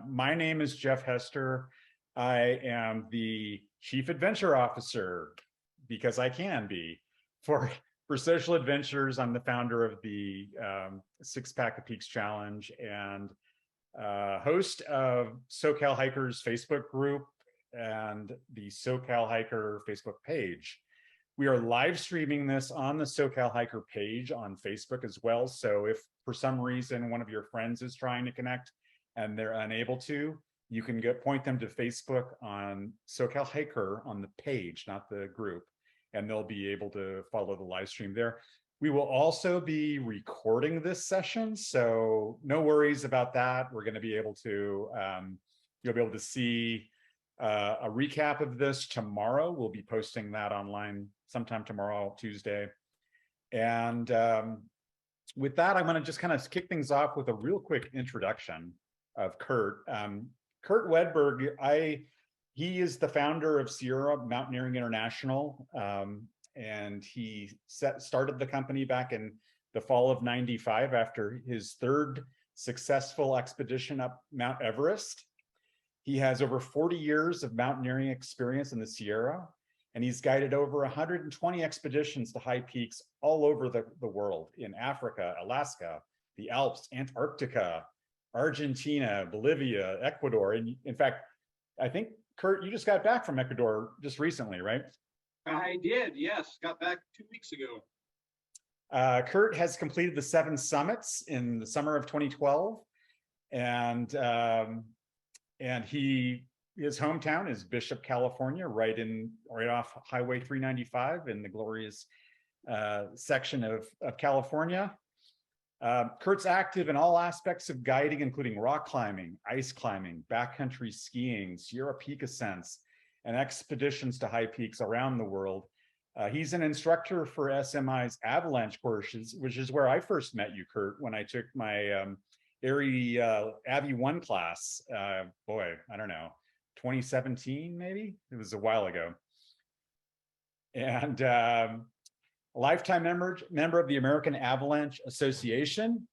My name is Jeff Hester. I am the Chief Adventure Officer, because I can be, for Social Adventures. I'm the founder of the Six Pack of Peaks Challenge and host of SoCal Hikers Facebook group and the SoCal Hiker Facebook page. We are live streaming this on the SoCal Hiker page on Facebook as well. So if for some reason one of your friends is trying to connect and they're unable to, you can point them to Facebook on SoCal Hiker on the page, not the group, and they'll be able to follow the live stream there. We will also be recording this session, so no worries about that. We're going to be able to, you'll be able to see a recap of this tomorrow. We'll be posting that online sometime tomorrow, Tuesday. And with that, I'm going to just kind of kick things off with a real quick introduction of Kurt. Kurt Wedberg, he is the founder of Sierra Mountaineering International, and he started the company back in the fall of '95 after his third successful expedition up Mount Everest. He has over 40 years of mountaineering experience in the Sierra, and he's guided over 120 expeditions to high peaks all over the world, in Africa, Alaska, the Alps, Antarctica, Argentina, Bolivia, Ecuador. And in fact, I think, Kurt, you just got back from Ecuador just recently, right? I did, yes. Got back 2 weeks ago. Kurt has completed the 7 summits in the summer of 2012. And his hometown is Bishop, California, right off Highway 395 in the glorious section of California. Kurt's active in all aspects of guiding, including rock climbing, ice climbing, backcountry skiing, Sierra Peak ascents, and expeditions to high peaks around the world. He's an instructor for SMI's Avalanche courses, which is where I first met you, Kurt, when I took my Avi 1 class. Boy, I don't know, 2017 maybe? It was a while ago. And a lifetime member of the American Avalanche Association.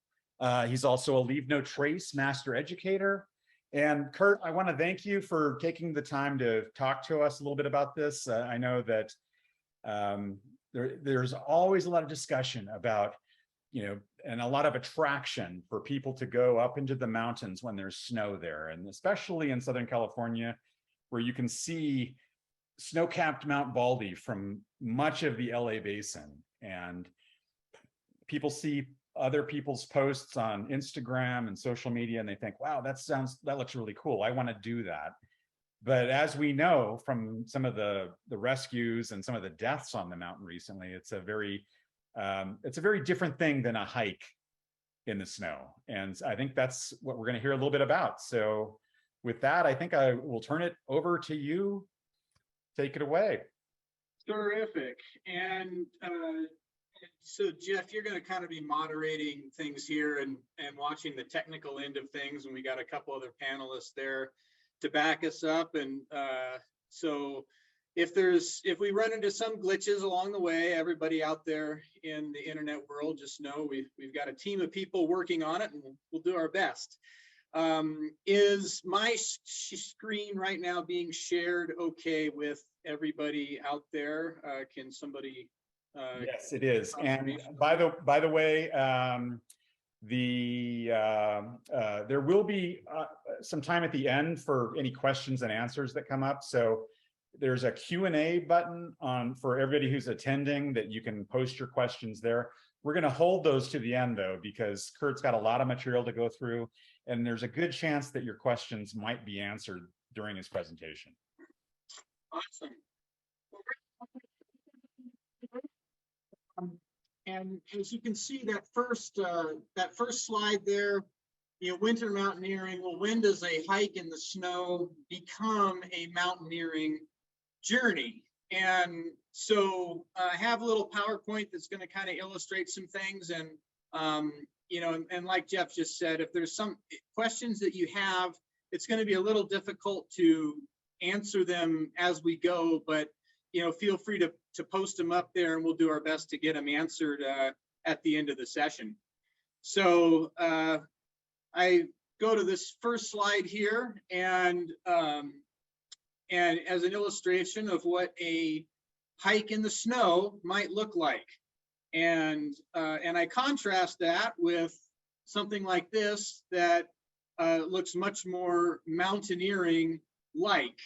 He's also a Leave No Trace master educator. And Kurt, I want to thank you for taking the time to talk to us a little bit about this. I know that there's always a lot of discussion about, and a lot of attraction for people to go up into the mountains when there's snow there, and especially in Southern California, where you can see snow-capped Mount Baldy from much of the LA basin. And people see other people's posts on Instagram and social media, and they think, wow, that looks really cool. I want to do that. But as we know from some of the rescues and some of the deaths on the mountain recently, it's a very different thing than a hike in the snow. And I think that's what we're going to hear a little bit about. So with that, I think I will turn it over to you. Take it away. Terrific. And so Jeff, you're going to kind of be moderating things here and watching the technical end of things. And we got a couple other panelists there to back us up. And so if we run into some glitches along the way, everybody out there in the internet world, just know we've got a team of people working on it, and we'll do our best. Is my screen right now being shared okay with everybody out there? Can somebody? Yes, it is. And by the way, there will be some time at the end for any questions and answers that come up. So there's a Q&A button for everybody who's attending that you can post your questions there. We're going to hold those to the end, though, because Kurt's got a lot of material to go through, and there's a good chance that your questions might be answered during his presentation. Awesome. And as you can see, that first slide there, winter mountaineering. Well, when does a hike in the snow become a mountaineering journey? And so I have a little PowerPoint that's going to kind of illustrate some things. And and like Jeff just said, if there's some questions that you have, it's going to be a little difficult to answer them as we go, but feel free to post them up there, and we'll do our best to get them answered at the end of the session. So I go to this first slide here, and as an illustration of what a hike in the snow might look like. And I contrast that with something like this that looks much more mountaineering like.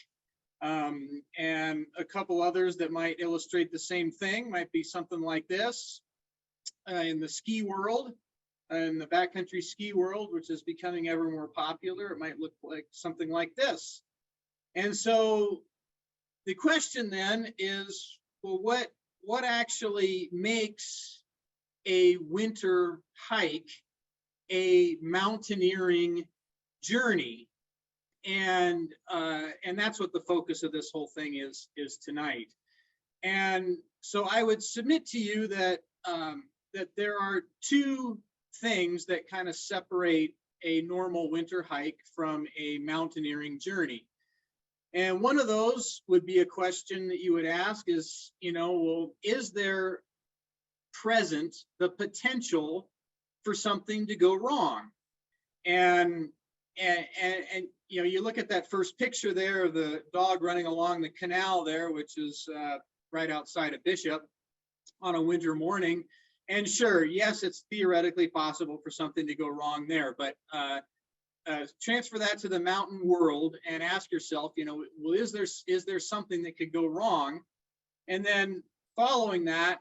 And a couple others that might illustrate the same thing might be something like this. In the ski world, in the backcountry ski world, which is becoming ever more popular, it might look like something like this. And so the question then is, well, what actually makes a winter hike a mountaineering journey? And that's what the focus of this whole thing is tonight. And so I would submit to you that that there are two things that kind of separate a normal winter hike from a mountaineering journey. And one of those would be a question that you would ask is, well, is there present the potential for something to go wrong? And you look at that first picture there of the dog running along the canal there, which is right outside of Bishop on a winter morning. And sure, yes, it's theoretically possible for something to go wrong there, but transfer that to the mountain world and ask yourself, well, is there something that could go wrong? And then following that,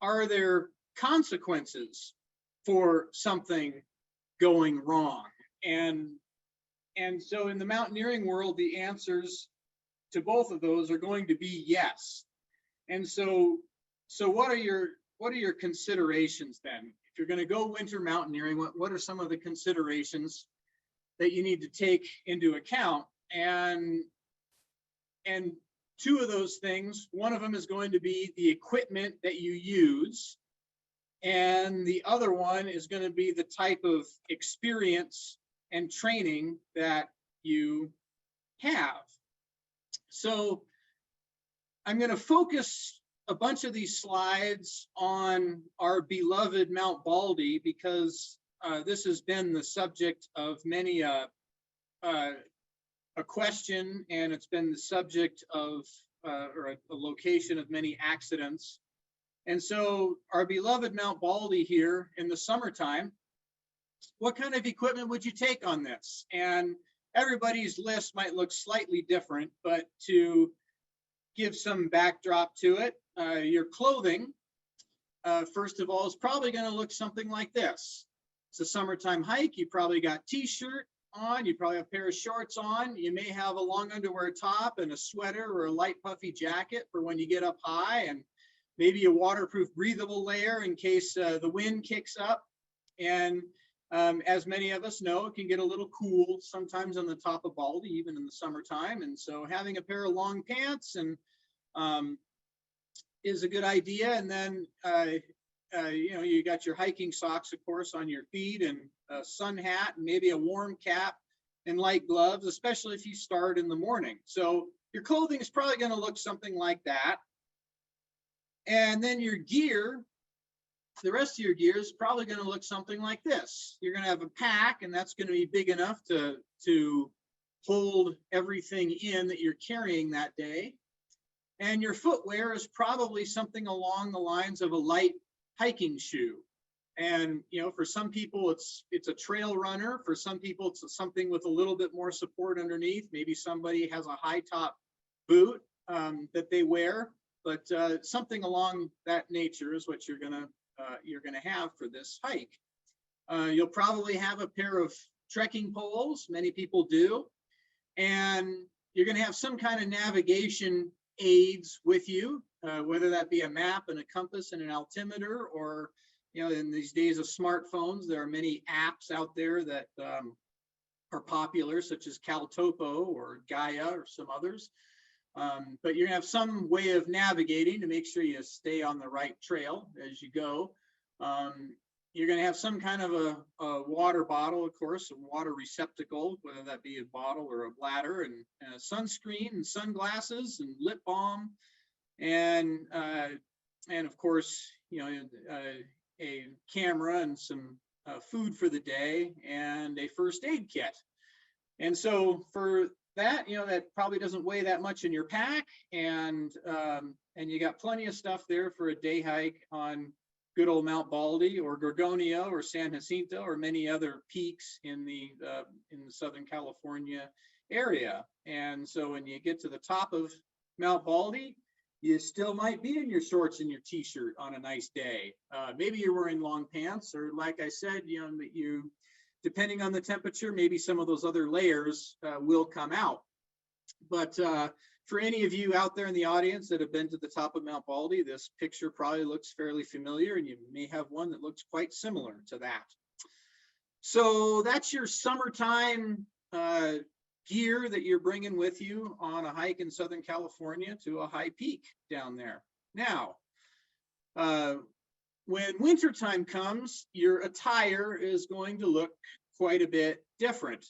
are there consequences for something going wrong? And so in the mountaineering world, the answers to both of those are going to be yes. And so what are your considerations then? If you're going to go winter mountaineering, what are some of the considerations that you need to take into account? And two of those things, one of them is going to be the equipment that you use, and the other one is going to be the type of experience and training that you have. So I'm going to focus a bunch of these slides on our beloved Mount Baldy, because this has been the subject of many a question, and it's been the subject of or a location of many accidents. And so our beloved Mount Baldy here in the summertime, what kind of equipment would you take on this? And everybody's list might look slightly different, but to give some backdrop to it, your clothing, first of all, is probably going to look something like this. It's a summertime hike. You probably got t-shirt on. You probably have a pair of shorts on. You may have a long underwear top and a sweater or a light puffy jacket for when you get up high, and maybe a waterproof breathable layer in case the wind kicks up. And as many of us know, it can get a little cool sometimes on the top of Baldy, even in the summertime. And so having a pair of long pants and is a good idea. And then you got your hiking socks, of course, on your feet, and a sun hat, and maybe a warm cap and light gloves, especially if you start in the morning. So your clothing is probably going to look something like that. And then your gear, the rest of your gear is probably going to look something like this. You're going to have a pack, and that's going to be big enough to hold everything in that you're carrying that day. And your footwear is probably something along the lines of a light hiking shoe. And for some people it's a trail runner. For some people it's something with a little bit more support underneath. Maybe somebody has a high top boot that they wear, but something along that nature is what you're gonna have for this hike. You'll probably have a pair of trekking poles. Many people do. And you're gonna have some kind of navigation aids with you, whether that be a map and a compass and an altimeter, or in these days of smartphones, there are many apps out there that are popular, such as CalTopo or Gaia or some others. But you're gonna have some way of navigating to make sure you stay on the right trail as you go. You're gonna have some kind of a water bottle, of course, a water receptacle, whether that be a bottle or a bladder, and a sunscreen and sunglasses and lip balm, and of course, a camera and some food for the day and a first aid kit. And so for that, that probably doesn't weigh that much in your pack, and you got plenty of stuff there for a day hike on good old Mount Baldy or Gorgonio or San Jacinto or many other peaks in the Southern California area. And so when you get to the top of Mount Baldy, you still might be in your shorts and your t-shirt on a nice day. Maybe you're wearing long pants, or like I said, depending on the temperature, maybe some of those other layers will come out. But for any of you out there in the audience that have been to the top of Mount Baldy, this picture probably looks fairly familiar, and you may have one that looks quite similar to that. So that's your summertime gear that you're bringing with you on a hike in Southern California to a high peak down there. Now, when wintertime comes, your attire is going to look quite a bit different.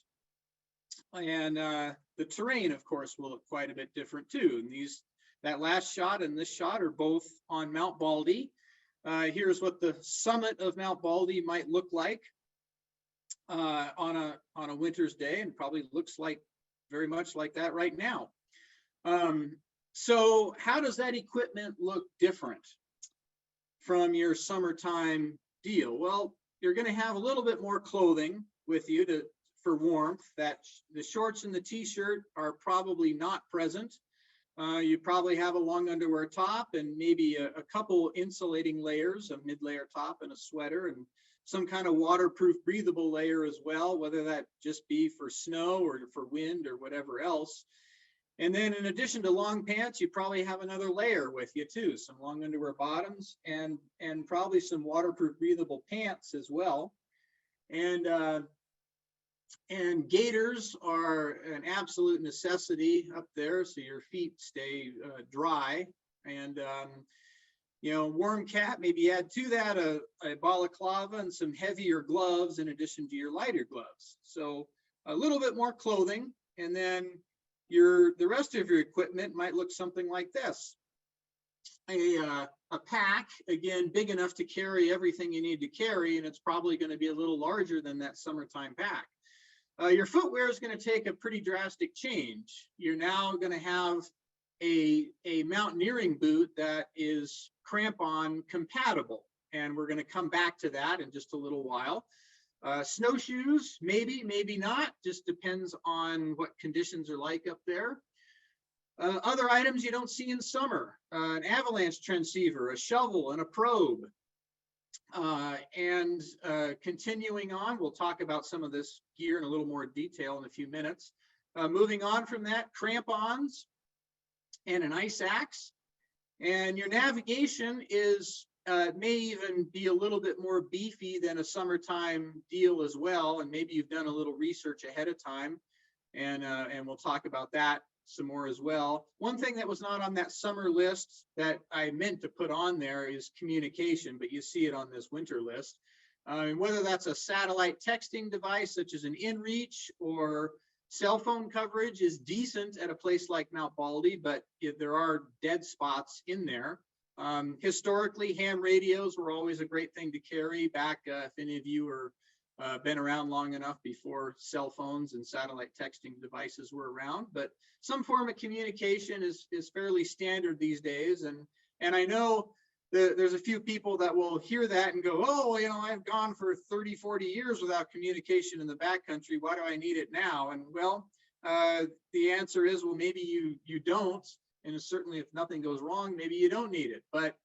And the terrain, of course, will look quite a bit different too. And that last shot and this shot are both on Mount Baldy. Here's what the summit of Mount Baldy might look like on a winter's day, and probably looks like very much like that right now. So how does that equipment look different from your summertime deal? Well, you're going to have a little bit more clothing with you for warmth. That the shorts and the t-shirt are probably not present. You probably have a long underwear top and maybe a couple insulating layers, a mid-layer top and a sweater, and some kind of waterproof breathable layer as well, whether that just be for snow or for wind or whatever else. And then in addition to long pants, you probably have another layer with you too, some long underwear bottoms and probably some waterproof breathable pants as well. And gaiters are an absolute necessity up there, so your feet stay dry. And warm cap, maybe add to that a balaclava and some heavier gloves in addition to your lighter gloves. So a little bit more clothing, and then the rest of your equipment might look something like this. A pack, again, big enough to carry everything you need to carry, and it's probably going to be a little larger than that summertime pack. Your footwear is going to take a pretty drastic change. You're now going to have a mountaineering boot that is crampon compatible, and we're going to come back to that in just a little while. Snowshoes, maybe not, just depends on what conditions are like up there. Other items you don't see in summer, an avalanche transceiver, a shovel, and a probe. Continuing on, we'll talk about some of this gear in a little more detail in a few minutes. Moving on from that, crampons and an ice axe. And your navigation may even be a little bit more beefy than a summertime deal as well. And maybe you've done a little research ahead of time, and we'll talk about that some more as well. One thing that was not on that summer list that I meant to put on there is communication, but you see it on this winter list. Whether that's a satellite texting device such as an inReach, or cell phone coverage is decent at a place like Mount Baldy, but there are dead spots in there. Historically, ham radios were always a great thing to carry back if any of you are been around long enough before cell phones and satellite texting devices were around. But some form of communication is fairly standard these days. And I know there's a few people that will hear that and go, oh, I've gone for 30, 40 years without communication in the backcountry. Why do I need it now? And well, the answer is, well, maybe you don't. And certainly if nothing goes wrong, maybe you don't need it. But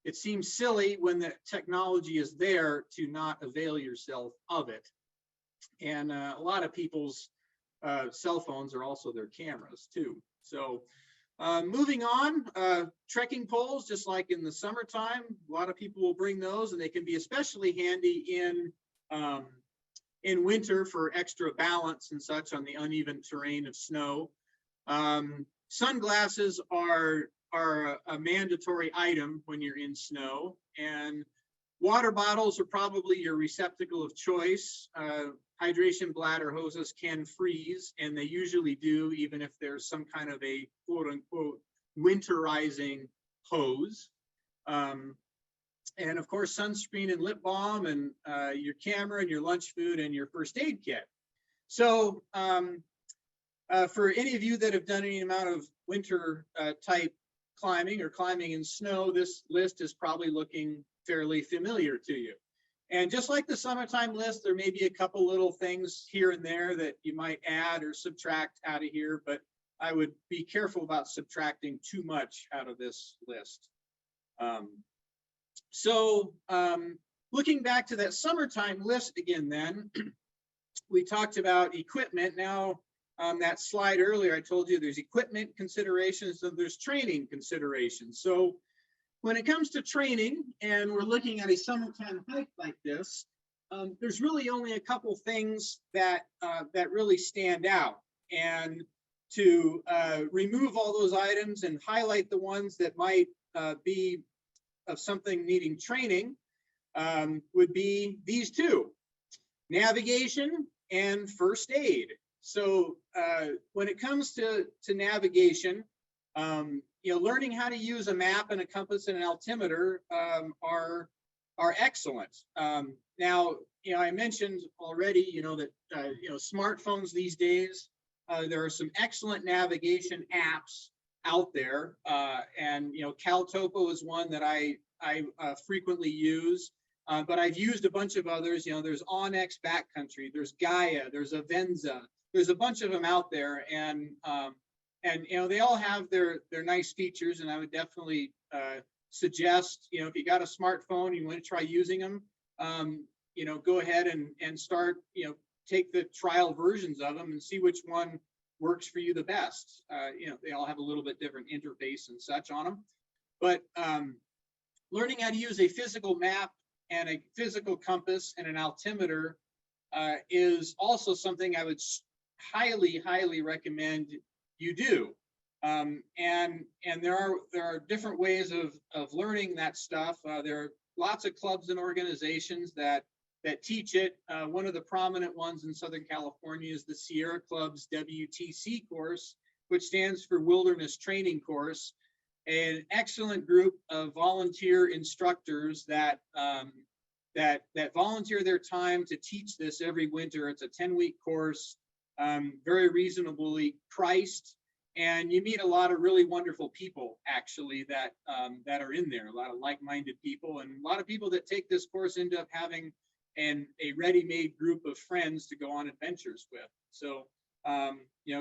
it seems silly when the technology is there to not avail yourself of it. And a lot of people's cell phones are also their cameras too. So moving on, trekking poles, just like in the summertime, a lot of people will bring those, and they can be especially handy in winter for extra balance and such on the uneven terrain of snow. Sunglasses are a mandatory item when you're in snow, and water bottles are probably your receptacle of choice. Hydration bladder hoses can freeze, and they usually do, even if there's some kind of a quote unquote winterizing hose. and of course, sunscreen and lip balm, and your camera and your lunch food and your first aid kit. So for any of you that have done any amount of winter type climbing or climbing in snow, this list is probably looking fairly familiar to you. And just like the summertime list, there may be a couple little things here and there that you might add or subtract out of here, but I would be careful about subtracting too much out of this list. Looking back to that summertime list again, then we talked about equipment. Now, on that slide earlier, I told you there's equipment considerations and there's training considerations. So when it comes to training, and we're looking at a summertime hike like this, there's really only a couple things that that really stand out. And to remove all those items and highlight the ones that might be of something needing training would be these two: navigation and first aid. So when it comes to navigation, learning how to use a map and a compass and an altimeter are excellent. Now, I mentioned already, that smartphones these days, there are some excellent navigation apps out there, and CalTopo is one that I frequently use. But I've used a bunch of others. There's Onyx Backcountry, there's Gaia, there's Avenza, there's a bunch of them out there, and they all have their nice features. And I would definitely suggest, if you got a smartphone, you want to try using them, go ahead and start, take the trial versions of them and see which one works for you the best. They all have a little bit different interface and such on them, but learning how to use a physical map and a physical compass and an altimeter is also something I would highly recommend you do. And there are different ways of learning that stuff. There are lots of clubs and organizations that teach it. One of the prominent ones in Southern California is the Sierra Club's WTC course, which stands for Wilderness Training Course. An excellent group of volunteer instructors that volunteer their time to teach this every winter. It's a 10-week course, very reasonably priced, and you meet a lot of really wonderful people actually that are in there. A lot of like-minded people, and a lot of people that take this course end up having a ready-made group of friends to go on adventures with. So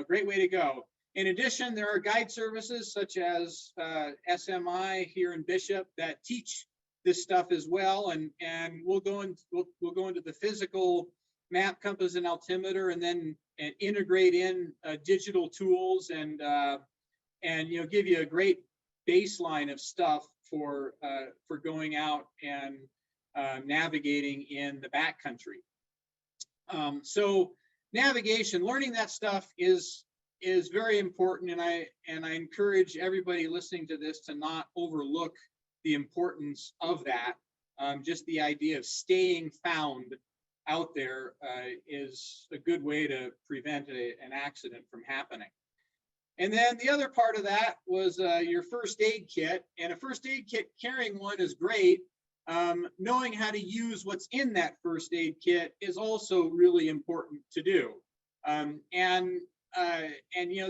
great way to go. In addition, there are guide services such as SMI here in Bishop that teach this stuff as well, and we'll go into the physical map, compass, and altimeter, and then integrate in digital tools and give you a great baseline of stuff for going out and navigating in the backcountry. So navigation, learning that stuff is very important, and I encourage everybody listening to this to not overlook the importance of that. Just the idea of staying found out there is a good way to prevent an accident from happening. And then the other part of that was your first aid kit, and a first aid kit, carrying one is great. Knowing how to use what's in that first aid kit is also really important to do.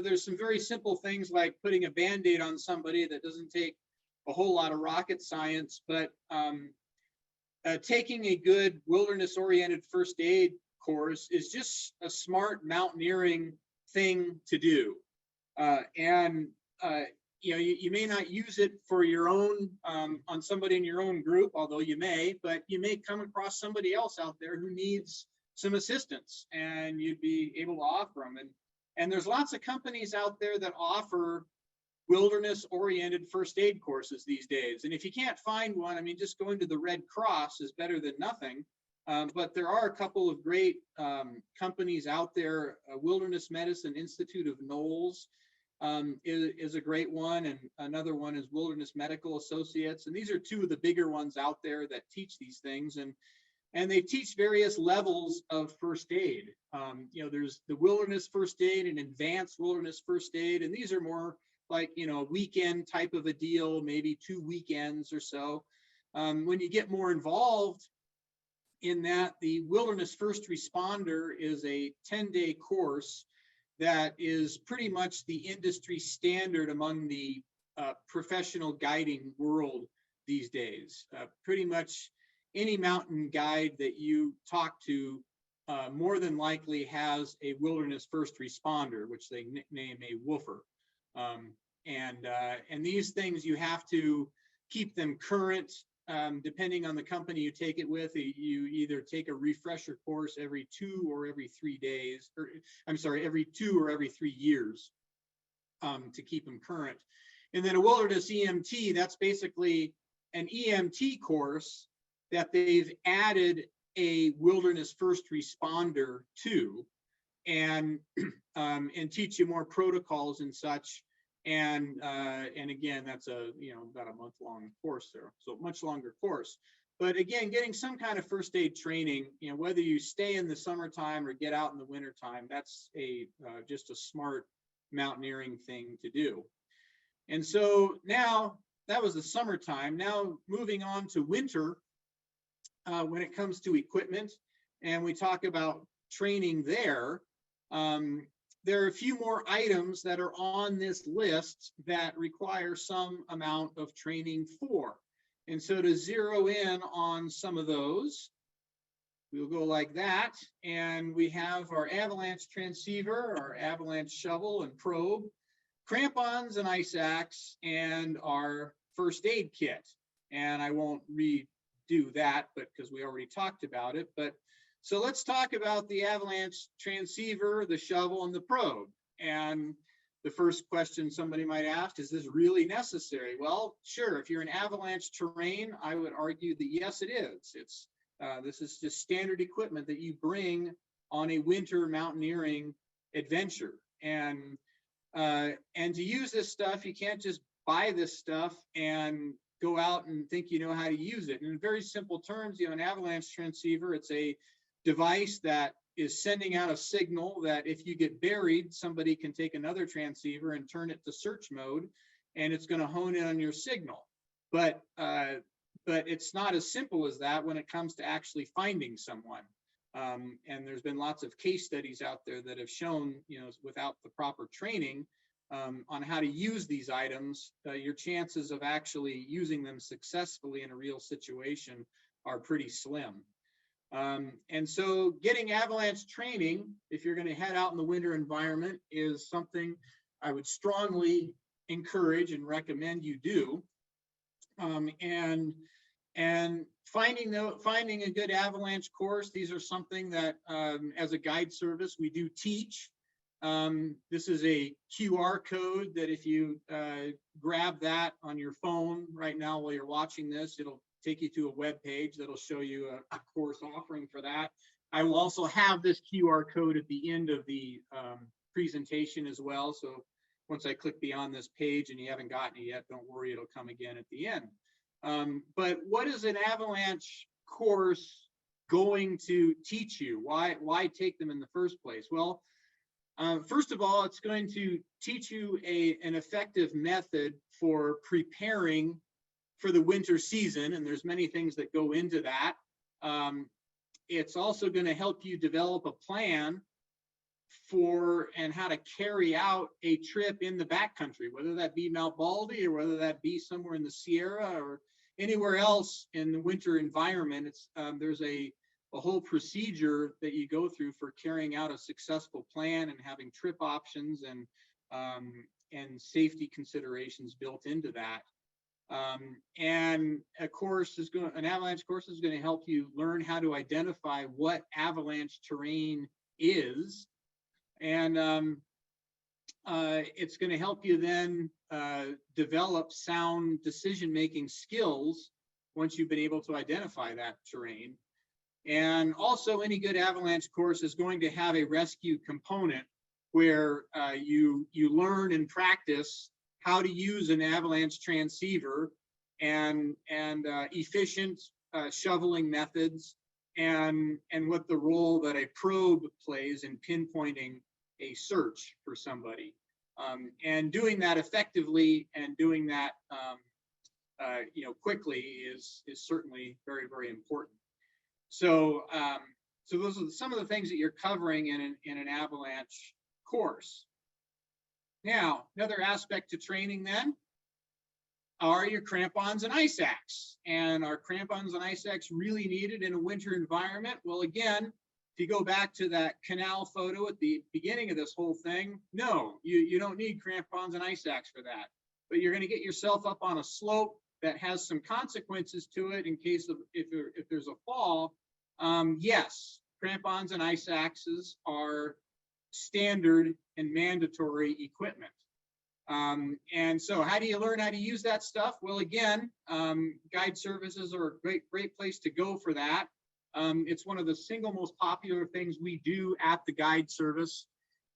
There's some very simple things like putting a Band-Aid on somebody that doesn't take a whole lot of rocket science, but taking a good wilderness-oriented first aid course is just a smart mountaineering thing to do. You may not use it for your own, on somebody in your own group, although you may, but you may come across somebody else out there who needs some assistance, and you'd be able to offer them. And there's lots of companies out there that offer wilderness-oriented first aid courses these days. And if you can't find one, I mean, just going to the Red Cross is better than nothing. But there are a couple of great companies out there. Wilderness Medicine Institute of Knowles is a great one, and another one is Wilderness Medical Associates. And these are two of the bigger ones out there that teach these things, and they teach various levels of first aid. There's the wilderness first aid and advanced wilderness first aid, and these are more like, a weekend type of a deal, maybe 2 weekends or so. When you get more involved in that, the Wilderness First Responder is a 10-day course that is pretty much the industry standard among the professional guiding world these days. Pretty much any mountain guide that you talk to more than likely has a Wilderness First Responder, which they nickname a woofer. And these things, you have to keep them current. Depending on the company you take it with, you either take a refresher course every 2 or every 3 days, or I'm sorry, every 2 or every 3 years to keep them current. And then a Wilderness EMT, that's basically an EMT course that they've added a Wilderness First Responder to, and teach you more protocols and such. And again, that's about a month-long course there, so much longer course. But again, getting some kind of first aid training, whether you stay in the summertime or get out in the wintertime, that's just a smart mountaineering thing to do. And so now, that was the summertime. Now moving on to winter, when it comes to equipment, and we talk about training there, there are a few more items that are on this list that require some amount of training for. And so to zero in on some of those, we'll go like that. And we have our Avalanche transceiver, our Avalanche shovel and probe, crampons and ice axe, and our first aid kit. And I won't redo that, but because we already talked about it. But so let's talk about the Avalanche transceiver, the shovel, and the probe. And the first question somebody might ask, is this really necessary? Well, sure. If you're in avalanche terrain, I would argue that yes, it is. This is just standard equipment that you bring on a winter mountaineering adventure. And to use this stuff, you can't just buy this stuff and go out and think you know how to use it. In very simple terms, an avalanche transceiver, it's a device that is sending out a signal that if you get buried, somebody can take another transceiver and turn it to search mode, and it's going to hone in on your signal. But it's not as simple as that when it comes to actually finding someone. And there's been lots of case studies out there that have shown, without the proper training on how to use these items, your chances of actually using them successfully in a real situation are pretty slim. And so getting avalanche training, if you're going to head out in the winter environment, is something I would strongly encourage and recommend you do. And finding a good avalanche course, these are something that as a guide service we do teach. This is a QR code that if you grab that on your phone right now while you're watching this, it'll take you to a web page that'll show you a course offering for that. I will also have this QR code at the end of the presentation as well. So once I click beyond this page and you haven't gotten it yet, don't worry, it'll come again at the end. But what is an avalanche course going to teach you? Why take them in the first place? Well, first of all, it's going to teach you an effective method for preparing for the winter season, and there's many things that go into that. It's also going to help you develop a plan for and how to carry out a trip in the backcountry, whether that be Mount Baldy or whether that be somewhere in the Sierra or anywhere else in the winter environment. There's a whole procedure that you go through for carrying out a successful plan and having trip options and safety considerations built into that. And an avalanche course is going to help you learn how to identify what avalanche terrain is. And it's going to help you then develop sound decision-making skills once you've been able to identify that terrain. And also, any good avalanche course is going to have a rescue component where you learn and practice how to use an avalanche transceiver and efficient shoveling methods and what the role that a probe plays in pinpointing a search for somebody. And doing that effectively and doing that quickly is certainly very, very important. So, so those are some of the things that you're covering in an avalanche course. Now, another aspect to training then are your crampons and ice axe. And are crampons and ice axe really needed in a winter environment? Well, again, if you go back to that canal photo at the beginning of this whole thing, no, you don't need crampons and ice axe for that. But you're going to get yourself up on a slope that has some consequences to it in case of if there's a fall. Yes, crampons and ice axes are standard and mandatory equipment. And so how do you learn how to use that stuff? Well, again, guide services are a great place to go for that. It's one of the single most popular things we do at the guide service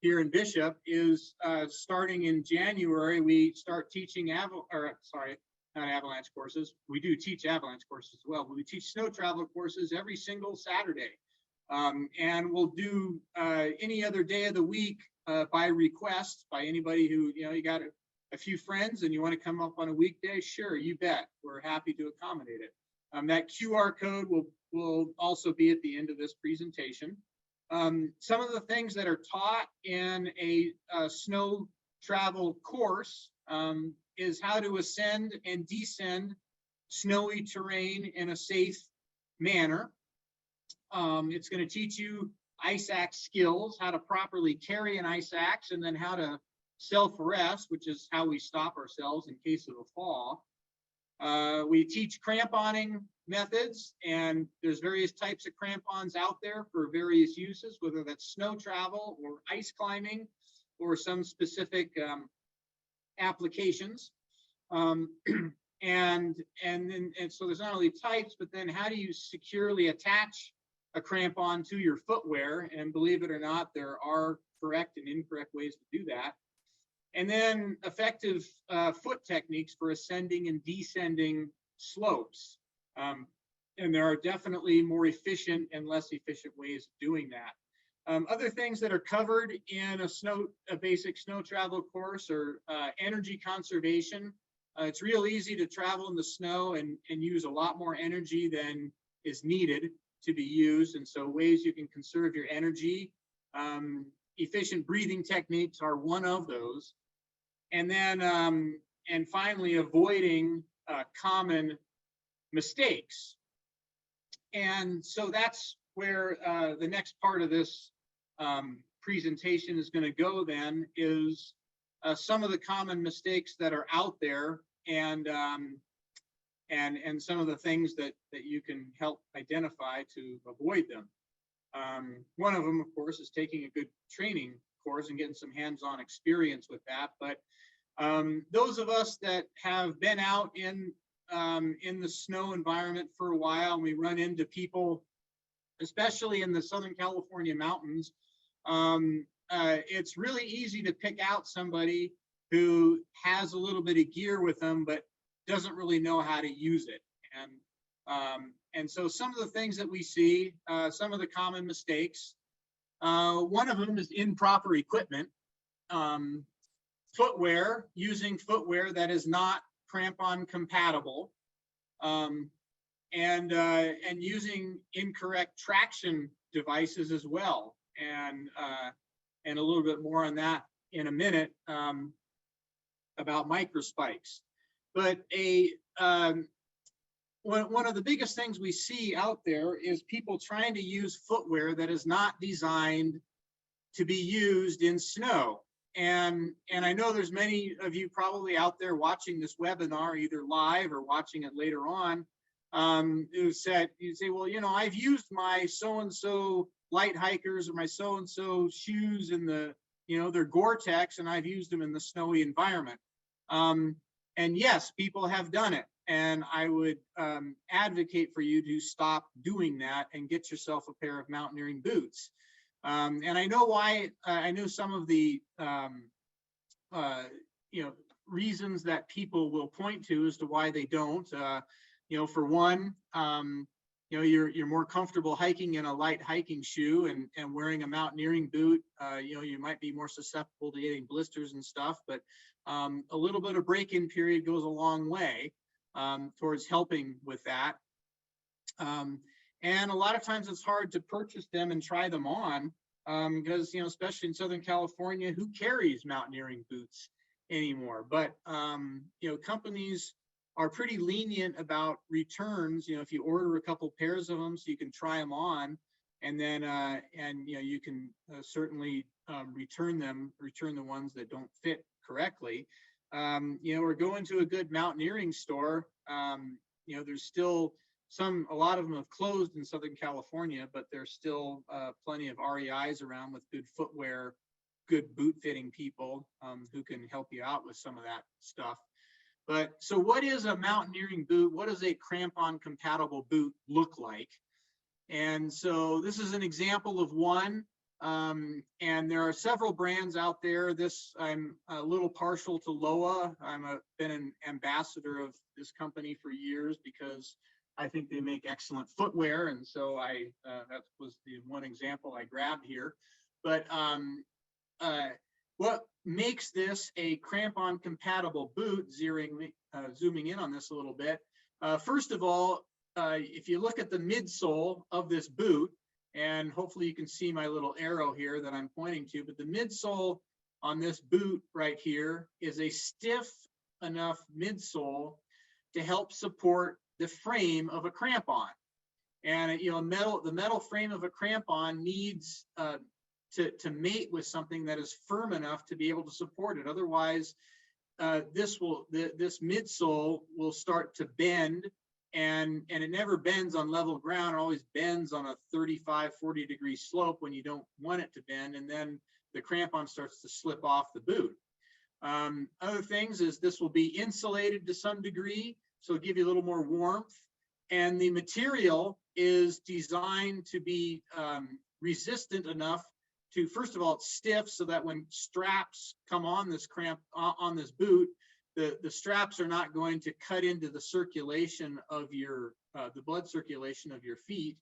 here in Bishop is starting in January, we start teaching not avalanche courses. We do teach avalanche courses as well, but we teach snow travel courses every single Saturday. And we'll do any other day of the week by request by anybody who, you got a few friends and you want to come up on a weekday, sure, you bet. We're happy to accommodate it. That QR code will also be at the end of this presentation. Some of the things that are taught in a snow travel course is how to ascend and descend snowy terrain in a safe manner. It's going to teach you ice axe skills, how to properly carry an ice axe, and then how to SelfRes, which is how we stop ourselves in case of a fall. We teach cramponing methods, and there's various types of crampons out there for various uses, whether that's snow travel or ice climbing or some specific applications. And so there's not only types, but then how do you securely attach a crampon to your footwear? And believe it or not, there are correct and incorrect ways to do that. And then effective foot techniques for ascending and descending slopes. And there are definitely more efficient and less efficient ways of doing that. Other things that are covered in a basic snow travel course are energy conservation. It's real easy to travel in the snow and use a lot more energy than is needed to be used. And so ways you can conserve your energy. Efficient breathing techniques are one of those. And then, and finally, avoiding common mistakes. And so that's where the next part of this presentation is going to go then, is some of the common mistakes that are out there, and some of the things that you can help identify to avoid them. One of them, of course, is taking a good training course and getting some hands-on experience with that. But those of us that have been out in the snow environment for a while, and we run into people, especially in the Southern California mountains, it's really easy to pick out somebody who has a little bit of gear with them, but doesn't really know how to use it. And so some of the things that we see, some of the common mistakes, one of them is improper equipment. Footwear, using footwear that is not crampon compatible, and using incorrect traction devices as well. And a little bit more on that in a minute, about microspikes. But one of the biggest things we see out there is people trying to use footwear that is not designed to be used in snow. And I know there's many of you probably out there watching this webinar, either live or watching it later on, who said, you say, well, I've used my so-and-so light hikers or my so-and-so shoes in the, they're Gore-Tex, and I've used them in the snowy environment. And yes, people have done it. And I would advocate for you to stop doing that and get yourself a pair of mountaineering boots. And I know why. I know some of the reasons that people will point to as to why they don't. For one, you're more comfortable hiking in a light hiking shoe, and wearing a mountaineering boot. You might be more susceptible to getting blisters and stuff. But a little bit of break-in period goes a long way. towards helping with that. And a lot of times it's hard to purchase them and try them on because, you know, especially in Southern California, who carries mountaineering boots anymore? But, you know, companies are pretty lenient about returns. You know, if you order a couple pairs of them so you can try them on, and then, you know, you can certainly return the ones that don't fit correctly. You know, or go into a good mountaineering store. You know, there's still a lot of them have closed in Southern California, but there's still plenty of REIs around with good footwear, good boot fitting people who can help you out with some of that stuff. But so what is a mountaineering boot? What does a crampon compatible boot look like? And so this is an example of one. And there are several brands out there. I'm a little partial to Loa. Been an ambassador of this company for years because I think they make excellent footwear. And so that was the one example I grabbed here. But what makes this a crampon compatible boot, zooming in on this a little bit, first of all, if you look at the midsole of this boot, and hopefully you can see my little arrow here that I'm pointing to, but the midsole on this boot right here is a stiff enough midsole to help support the frame of a crampon. And you know, the metal frame of a crampon needs to mate with something that is firm enough to be able to support it. Otherwise, this midsole will start to bend, and it never bends on level ground. It always bends on a 35-40 degree slope when you don't want it to bend, and then the crampon starts to slip off the boot. Other things is this will be insulated to some degree, so it'll give you a little more warmth. And the material is designed to be resistant enough to, first of all, it's stiff so that when straps come on this on this boot, the straps are not going to cut into the circulation of the blood circulation of your feet.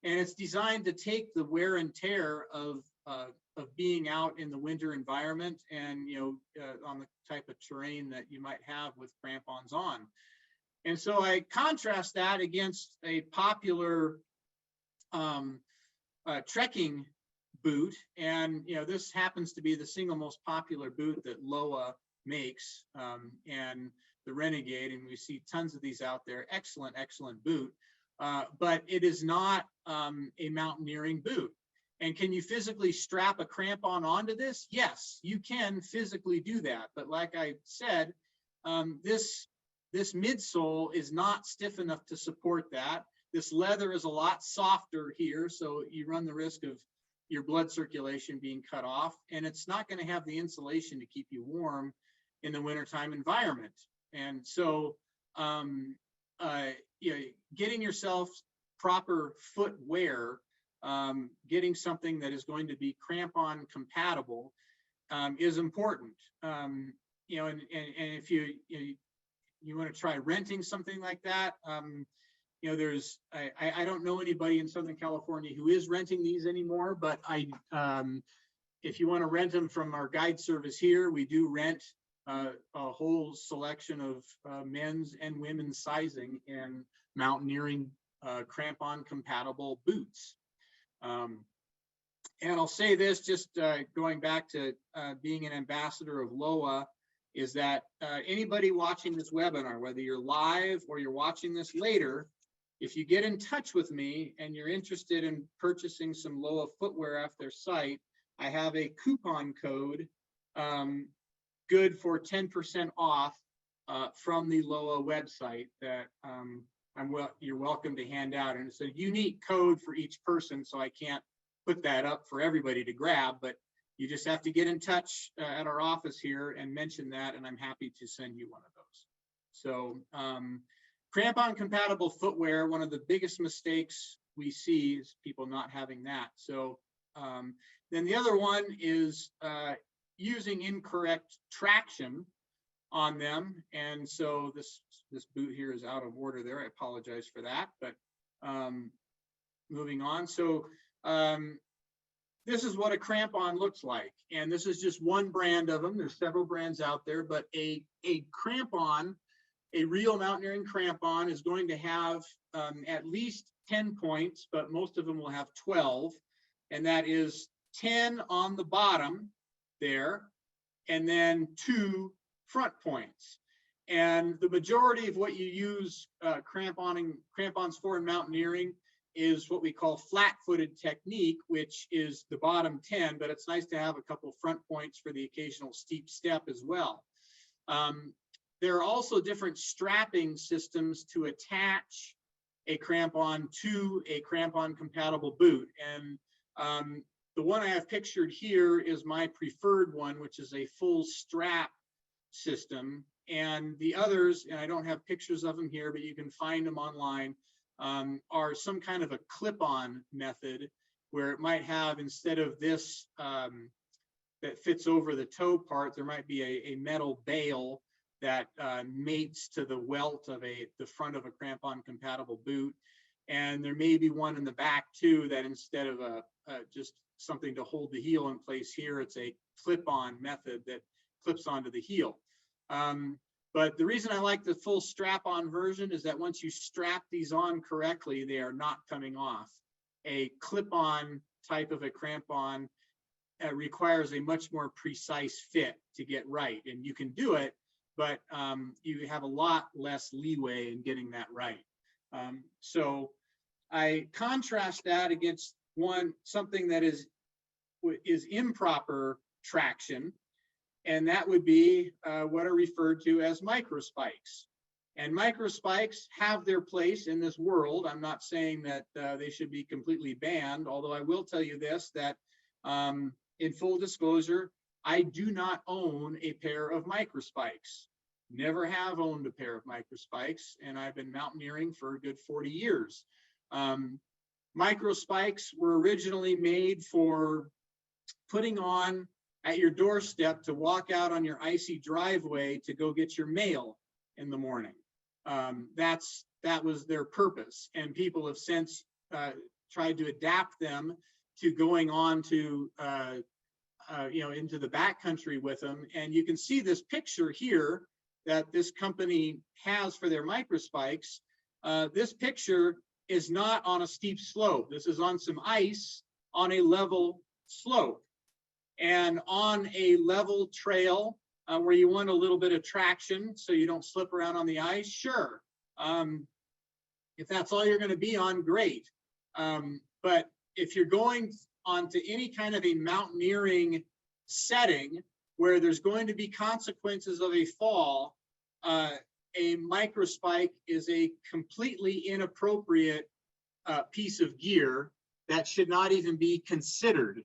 And it's designed to take the wear and tear of being out in the winter environment and, you know, on the type of terrain that you might have with crampons on. And so I contrast that against a popular trekking boot. And, you know, this happens to be the single most popular boot that Loa makes, and the Renegade, and we see tons of these out there. Excellent boot, but it is not a mountaineering boot. And can you physically strap a crampon onto this? Yes, you can physically do that. But like I said, this midsole is not stiff enough to support that. This leather is a lot softer here, so you run the risk of your blood circulation being cut off, and it's not going to have the insulation to keep you warm in the wintertime environment. And so, you know, getting yourself proper footwear, getting something that is going to be crampon compatible is important. You know, and if you want to try renting something like that, you know, I don't know anybody in Southern California who is renting these anymore, but if you want to rent them from our guide service here, we do rent a whole selection of men's and women's sizing and mountaineering crampon compatible boots. And I'll say this, just going back to being an ambassador of Loa, is that anybody watching this webinar, whether you're live or you're watching this later, if you get in touch with me and you're interested in purchasing some Loa footwear off their site, I have a coupon code good for 10% off from the Loa website that you're welcome to hand out. And it's a unique code for each person, so I can't put that up for everybody to grab, but you just have to get in touch at our office here and mention that, and I'm happy to send you one of those. So crampon compatible footwear, one of the biggest mistakes we see is people not having that. So then the other one is using incorrect traction on them. And so this boot here is out of order there. I apologize for that, but moving on. So this is what a crampon looks like. And this is just one brand of them. There's several brands out there, but a crampon a real mountaineering crampon is going to have at least 10 points, but most of them will have 12. And that is 10 on the bottom there, and then 2 front points. And the majority of what you use crampons for in mountaineering is what we call flat-footed technique, which is the bottom 10, but it's nice to have a couple front points for the occasional steep step as well. There are also different strapping systems to attach a crampon to a crampon compatible boot. And the one I have pictured here is my preferred one, which is a full strap system. And the others, and I don't have pictures of them here, but you can find them online, are some kind of a clip-on method where it might have, instead of this that fits over the toe part, there might be a metal bail that mates to the welt of the front of a crampon compatible boot. And there may be one in the back too, that instead of just something to hold the heel in place here, it's a clip-on method that clips onto the heel. But the reason I like the full strap-on version is that once you strap these on correctly, they are not coming off. A clip-on type of a crampon requires a much more precise fit to get right. And you can do it, but you have a lot less leeway in getting that right. So I contrast that against something that is improper traction, and that would be what are referred to as microspikes. And microspikes have their place in this world. I'm not saying that they should be completely banned, although I will tell you this, that in full disclosure, I do not own a pair of microspikes. Never have owned a pair of microspikes, and I've been mountaineering for a good 40 years. Microspikes were originally made for putting on at your doorstep to walk out on your icy driveway to go get your mail in the morning. That was their purpose, and people have since tried to adapt them to going on to into the backcountry with them. And you can see this picture here that this company has for their microspikes. This picture is not on a steep slope. This is on some ice on a level slope. And on a level trail where you want a little bit of traction so you don't slip around on the ice, sure. If that's all you're going to be on, great. But if you're going onto any kind of a mountaineering setting where there's going to be consequences of a fall, a microspike is a completely inappropriate piece of gear that should not even be considered.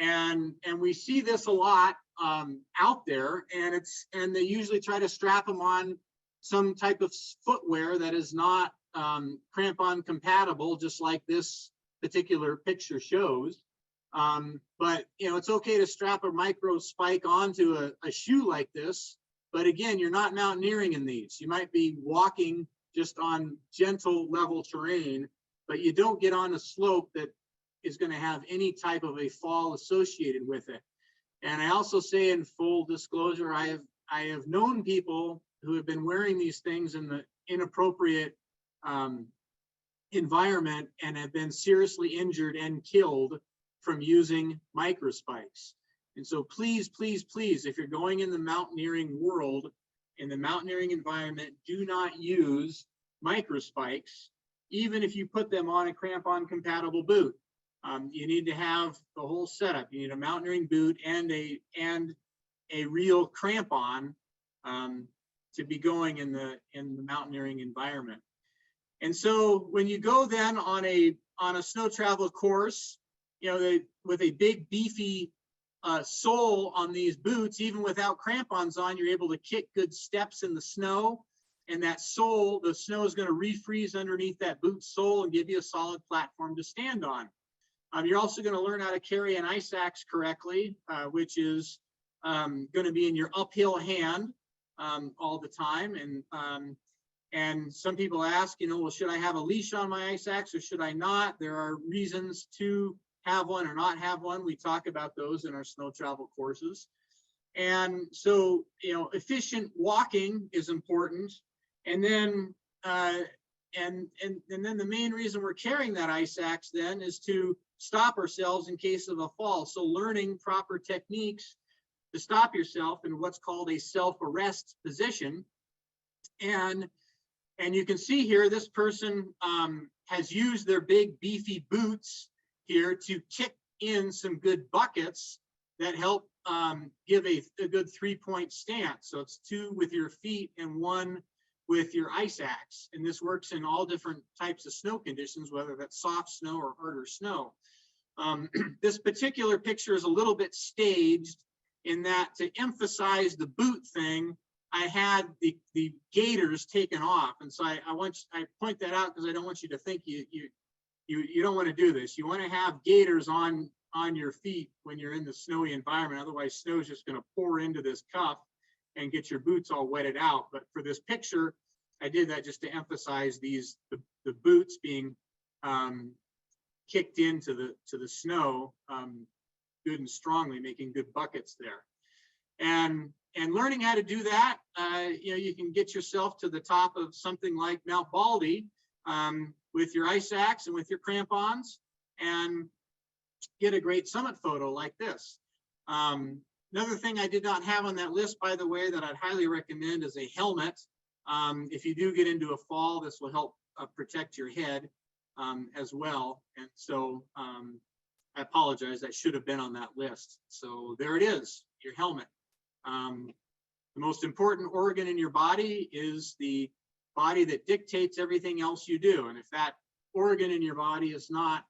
And we see this a lot out there, and they usually try to strap them on some type of footwear that is not crampon compatible, just like this particular picture shows. But it's okay to strap a micro spike onto a shoe like this, but again, you're not mountaineering in these. You might be walking just on gentle level terrain, but you don't get on a slope that is going to have any type of a fall associated with it. And I also say, in full disclosure, I have known people who have been wearing these things in the inappropriate environment and have been seriously injured and killed from using microspikes. And so please, please, please, if you're going in the mountaineering world, in the mountaineering environment, do not use microspikes, even if you put them on a crampon compatible boot. You need to have the whole setup. You need a mountaineering boot and a real crampon to be going in the mountaineering environment. And so when you go then on a snow travel course, with a big beefy sole on these boots, even without crampons on, you're able to kick good steps in the snow. And that sole, the snow is going to refreeze underneath that boot sole and give you a solid platform to stand on. You're also going to learn how to carry an ice axe correctly, which is going to be in your uphill hand all the time. And some people ask, well, should I have a leash on my ice axe or should I not? There are reasons to have one or not have one. We talk about those in our snow travel courses. And so, efficient walking is important. And then, and then the main reason we're carrying that ice axe then is to stop ourselves in case of a fall. So learning proper techniques to stop yourself in what's called a self-arrest position. And you can see here, this person has used their big beefy boots here to kick in some good buckets that help give a good 3-point stance. So it's 2 with your feet and 1 with your ice axe. And this works in all different types of snow conditions, whether that's soft snow or harder snow. This particular picture is a little bit staged in that, to emphasize the boot thing, I had the gaiters taken off. And so I point that out because I don't want you to think you don't want to do this. You want to have gaiters on your feet when you're in the snowy environment. Otherwise, snow is just going to pour into this cuff and get your boots all wetted out. But for this picture, I did that just to emphasize the boots being kicked into the snow good and strongly, making good buckets there. And learning how to do that, you can get yourself to the top of something like Mount Baldy with your ice axe and with your crampons, and get a great summit photo like this. Another thing I did not have on that list, by the way, that I'd highly recommend is a helmet. If you do get into a fall, this will help protect your head as well. And so I apologize, that should have been on that list. So there it is, your helmet. The most important organ in your body is the body that dictates everything else you do. And if that organ in your body is not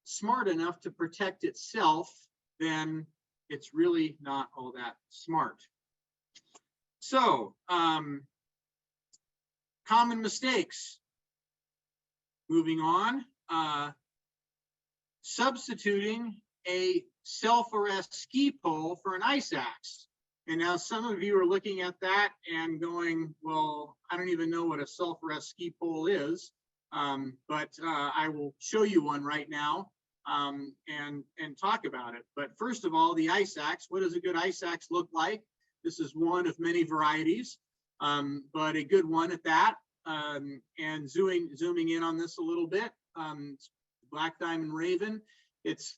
smart enough to protect itself, then it's really not all that smart. So, common mistakes. Moving on, substituting a SelfRes ski pole for an ice axe. And now some of you are looking at that and going, well, I don't even know what a SelfRes ski pole is, but I will show you one right now and talk about it. But first of all, the ice axe. What does a good ice axe look like? This is one of many varieties, but a good one at that. And zooming in on this a little bit, Black Diamond Raven.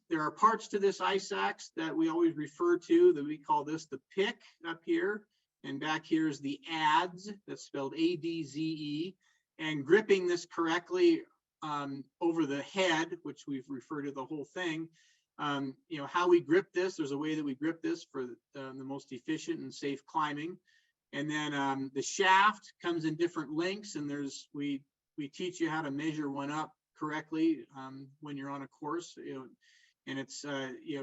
There are parts to this ice axe that we always refer to, that we call this the pick up here, and back here is the adze, that's spelled A-D-Z-E, and gripping this correctly over the head, which we've referred to the whole thing. How we grip this, there's a way that we grip this for the most efficient and safe climbing. And then the shaft comes in different lengths, and we teach you how to measure one up correctly when you're on a course. And it's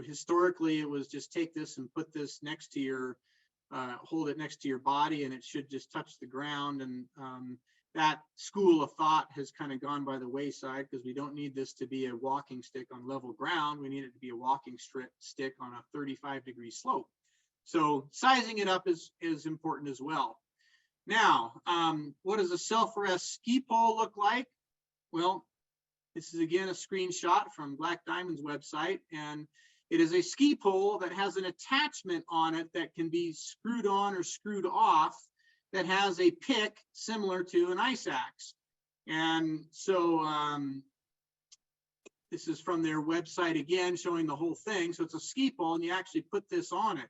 historically it was just take this and put this next to your hold it next to your body, and it should just touch the ground. And that school of thought has kind of gone by the wayside, because we don't need this to be a walking stick on level ground. We need it to be a walking stick on a 35-degree slope. So sizing it up is important as well. Now, what does a SelfRes ski pole look like? Well, this is again a screenshot from Black Diamond's website, and it is a ski pole that has an attachment on it that can be screwed on or screwed off, that has a pick similar to an ice axe. And so this is from their website again, showing the whole thing. So it's a ski pole, and you actually put this on it.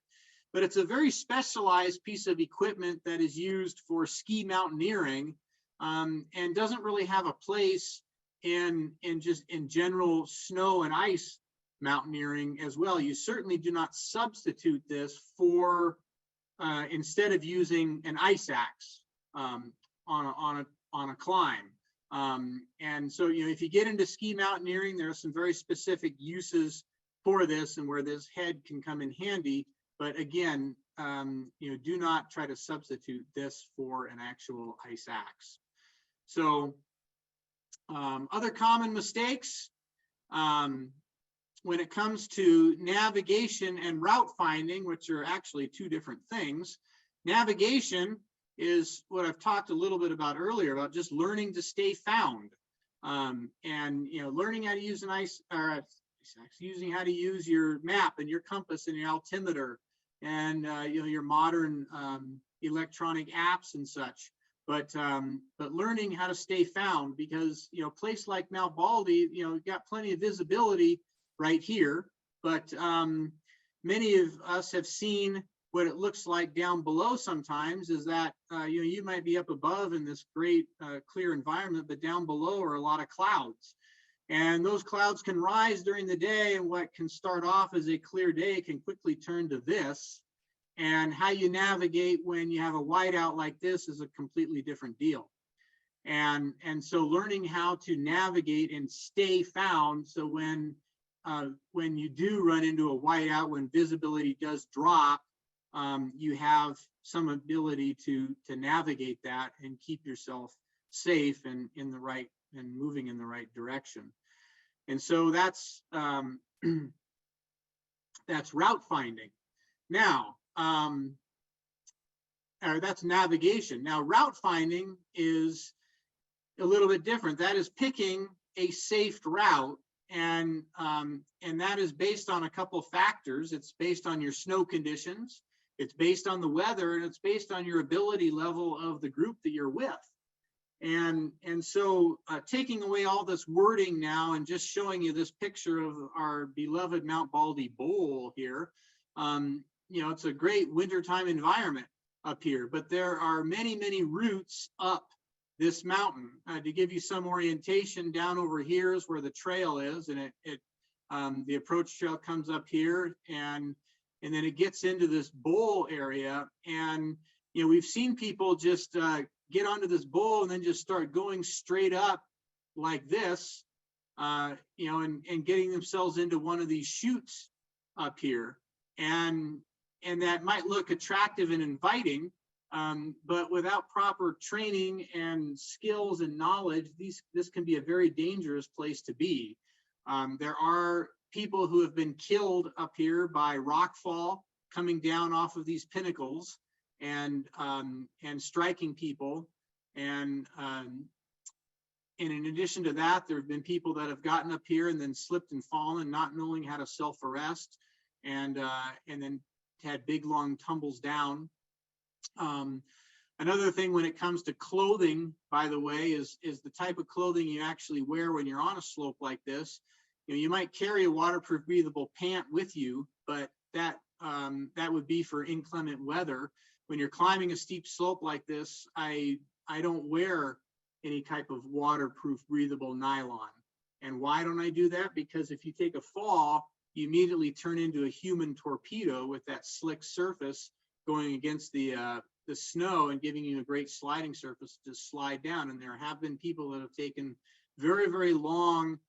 But it's a very specialized piece of equipment that is used for ski mountaineering, and doesn't really have a place in general snow and ice mountaineering as well. You certainly do not substitute this for instead of using an ice axe on a climb. And so if you get into ski mountaineering, there are some very specific uses for this, and where this head can come in handy. But again, do not try to substitute this for an actual ice axe. So other common mistakes when it comes to navigation and route finding, which are actually two different things. Navigation is what I've talked a little bit about earlier, about just learning to stay found, and learning how to use using how to use your map and your compass and your altimeter, and your modern electronic apps and such. but learning how to stay found, because, you know, a place like Mount Baldy, you know, you've got plenty of visibility right here, but many of us have seen what it looks like down below sometimes. Is that you know, you might be up above in this great clear environment, but down below are a lot of clouds, and those clouds can rise during the day, and what can start off as a clear day can quickly turn to this. And how you navigate when you have a whiteout like this is a completely different deal. And so learning how to navigate and stay found, so when you do run into a whiteout, when visibility does drop, you have some ability to navigate that and keep yourself safe and in the right, and moving in the right direction. And so that's that's route finding. Now, or that's navigation. Now, route finding is a little bit different. That is picking a safe route, and that is based on a couple factors. It's based on your snow conditions, it's based on the weather, and it's based on your ability level of the group that you're with. And so taking away all this wording now and just showing you this picture of our beloved Mount Baldy Bowl here, you know, it's a great wintertime environment up here, but there are many, many routes up this mountain. To give you some orientation, down over here is where the trail is, and the approach trail comes up here, and then it gets into this bowl area. And, you know, we've seen people just get onto this bowl and then just start going straight up like this, you know, and getting themselves into one of these chutes up here. And that might look attractive and inviting, but without proper training and skills and knowledge, this can be a very dangerous place to be. There are people who have been killed up here by rockfall coming down off of these pinnacles and striking people. And in addition to that, there have been people that have gotten up here and then slipped and fallen, not knowing how to self-arrest, and then had big long tumbles down. Another thing when it comes to clothing, by the way, is the type of clothing you actually wear when you're on a slope like this. You know, you might carry a waterproof breathable pant with you, but that would be for inclement weather. When you're climbing a steep slope like this, I don't wear any type of waterproof breathable nylon. And why don't I do that? Because if you take a fall, you immediately turn into a human torpedo with that slick surface going against the snow and giving you a great sliding surface to slide down. And there have been people that have taken very, very long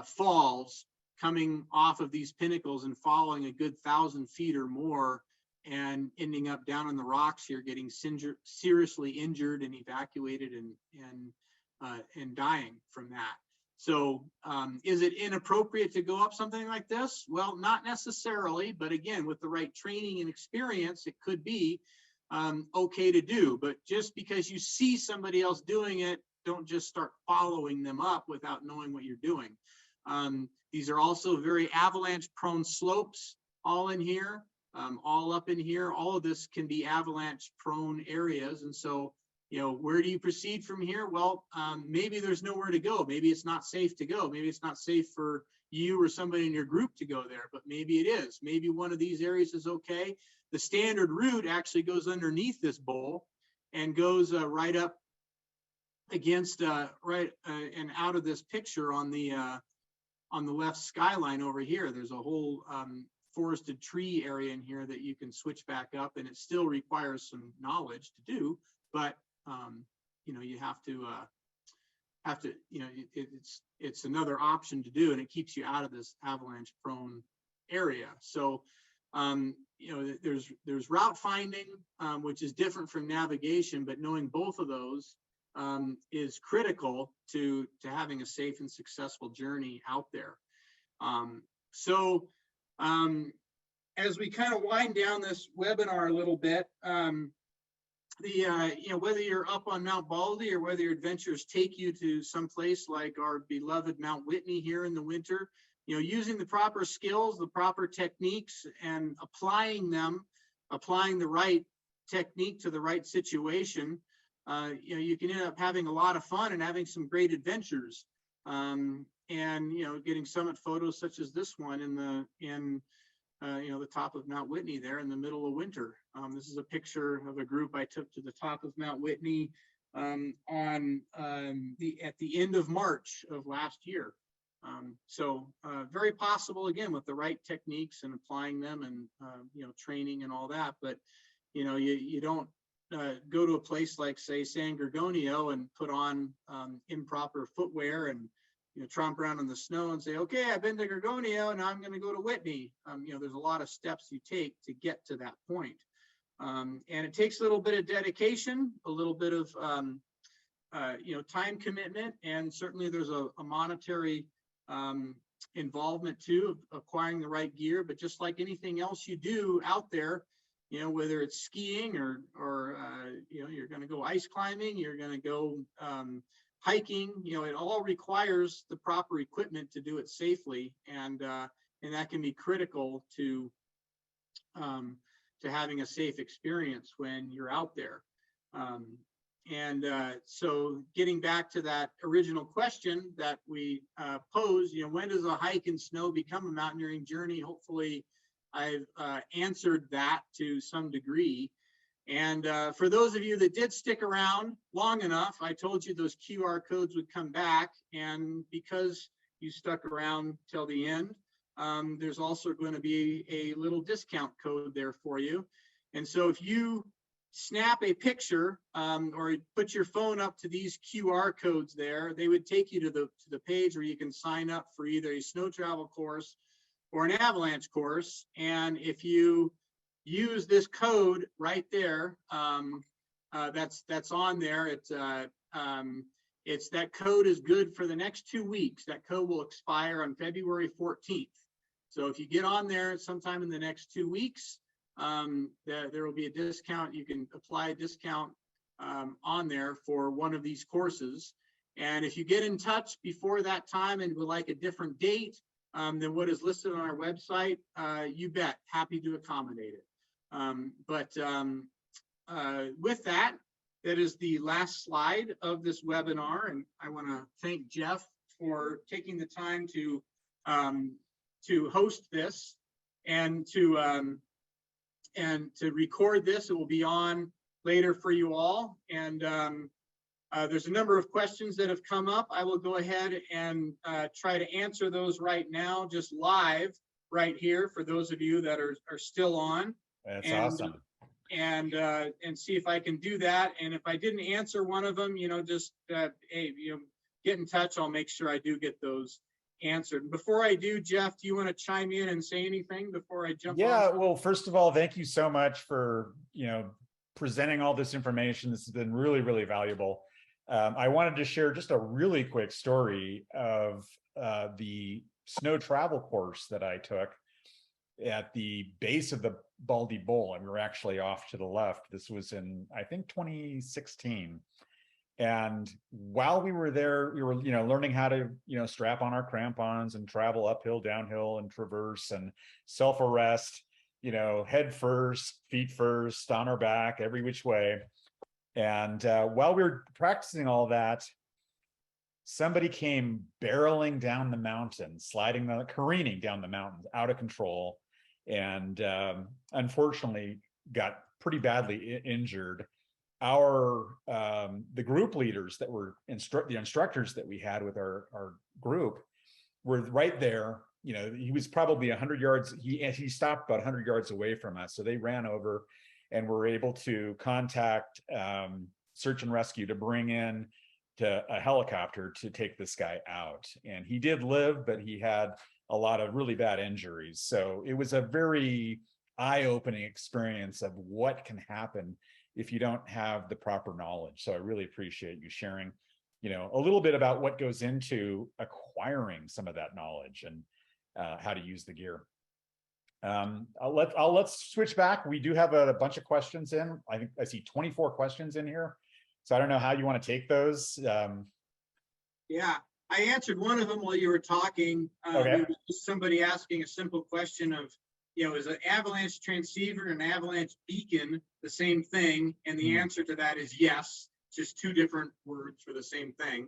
falls coming off of these pinnacles and falling a good 1,000 feet or more, and ending up down on the rocks here, getting seriously injured and evacuated and dying from that. So is it inappropriate to go up something like this? Well, not necessarily, but again, with the right training and experience, it could be okay to do. But just because you see somebody else doing it, don't just start following them up without knowing what you're doing. These are also very avalanche prone slopes all in here, all up in here. All of this can be avalanche prone areas. And so, you know, where do you proceed from here? Well, maybe there's nowhere to go. Maybe it's not safe to go. Maybe it's not safe for you or somebody in your group to go there, but maybe it is. Maybe one of these areas is okay. The standard route actually goes underneath this bowl and goes right up against and out of this picture on the left skyline over here. There's a whole forested tree area in here that you can switch back up, and it still requires some knowledge to do, but you know, you have to you know, it's another option to do, and it keeps you out of this avalanche prone area. So you know, there's route finding, which is different from navigation, but knowing both of those is critical to having a safe and successful journey out there. So as we kind of wind down this webinar a little bit, you know, whether you're up on Mount Baldy or whether your adventures take you to some place like our beloved Mount Whitney here in the winter, you know, using the proper skills, the proper techniques, and applying the right technique to the right situation you can end up having a lot of fun and having some great adventures. And getting summit photos such as this one in the top of Mount Whitney there in the middle of winter. This is a picture of a group I took to the top of Mount Whitney at the end of March of last year. So very possible, again, with the right techniques and applying them and training and all that. But you don't go to a place like, say, San Gorgonio and put on improper footwear and tromp around in the snow and say, okay, I've been to Gorgonio and I'm going to go to Whitney. There's a lot of steps you take to get to that point. And it takes a little bit of dedication, a little bit of time commitment, and certainly there's a monetary involvement too, of acquiring the right gear. But just like anything else you do out there, whether it's skiing or you're going to go ice climbing, you're going to go hiking, it all requires the proper equipment to do it safely, and that can be critical to having a safe experience when you're out there. So getting back to that original question that we posed, when does a hike in snow become a mountaineering journey? Hopefully I've answered that to some degree. And for those of you that did stick around long enough, I told you those QR codes would come back. And because you stuck around till the end, there's also going to be a little discount code there for you. And so if you snap a picture or put your phone up to these QR codes there, they would take you to the page where you can sign up for either a snow travel course or an avalanche course. And if you use this code right there, that's on there. It's that code is good for the next 2 weeks. That code will expire on February 14th. So if you get on there sometime in the next 2 weeks, there will be a discount. You can apply a discount on there for one of these courses. And if you get in touch before that time and would like a different date than what is listed on our website, you bet, happy to accommodate it. With that, that is the last slide of this webinar, and I want to thank Jeff for taking the time to host this and to record this. It will be on later for you all, and there's a number of questions that have come up. I will go ahead and try to answer those right now, just live right here for those of you that are still on. That's awesome. And see if I can do that. And if I didn't answer one of them, just get in touch. I'll make sure I do get those answered. Before I do, Jeff, do you want to chime in and say anything before I jump on? Yeah, well, first of all, thank you so much for presenting all this information. This has been really, really valuable. I wanted to share just a really quick story of the snow travel course that I took at the base of the Baldy Bowl, and we were actually off to the left. This was in, I think, 2016. And while we were there, we were, learning how to, strap on our crampons and travel uphill, downhill, and traverse and self-arrest, head first, feet first, on our back, every which way. And while we were practicing all that, somebody came barreling down the mountain, careening down the mountain, out of control, and unfortunately got pretty badly injured. The group leaders that were the instructors that we had with our group were right there. He was probably 100 yards. He stopped about 100 yards away from us. So they ran over and were able to contact search and rescue to bring in to a helicopter to take this guy out. And he did live, but he had a lot of really bad injuries. So it was a very eye-opening experience of what can happen if you don't have the proper knowledge. So I really appreciate you sharing, a little bit about what goes into acquiring some of that knowledge and how to use the gear. Let's switch back. We do have a bunch of questions in. I think I see 24 questions in here. So I don't know how you want to take those. Yeah, I answered one of them while you were talking. Okay. It was just somebody asking a simple question of, is an avalanche transceiver and an avalanche beacon the same thing? And the answer to that is yes. just two different words for the same thing.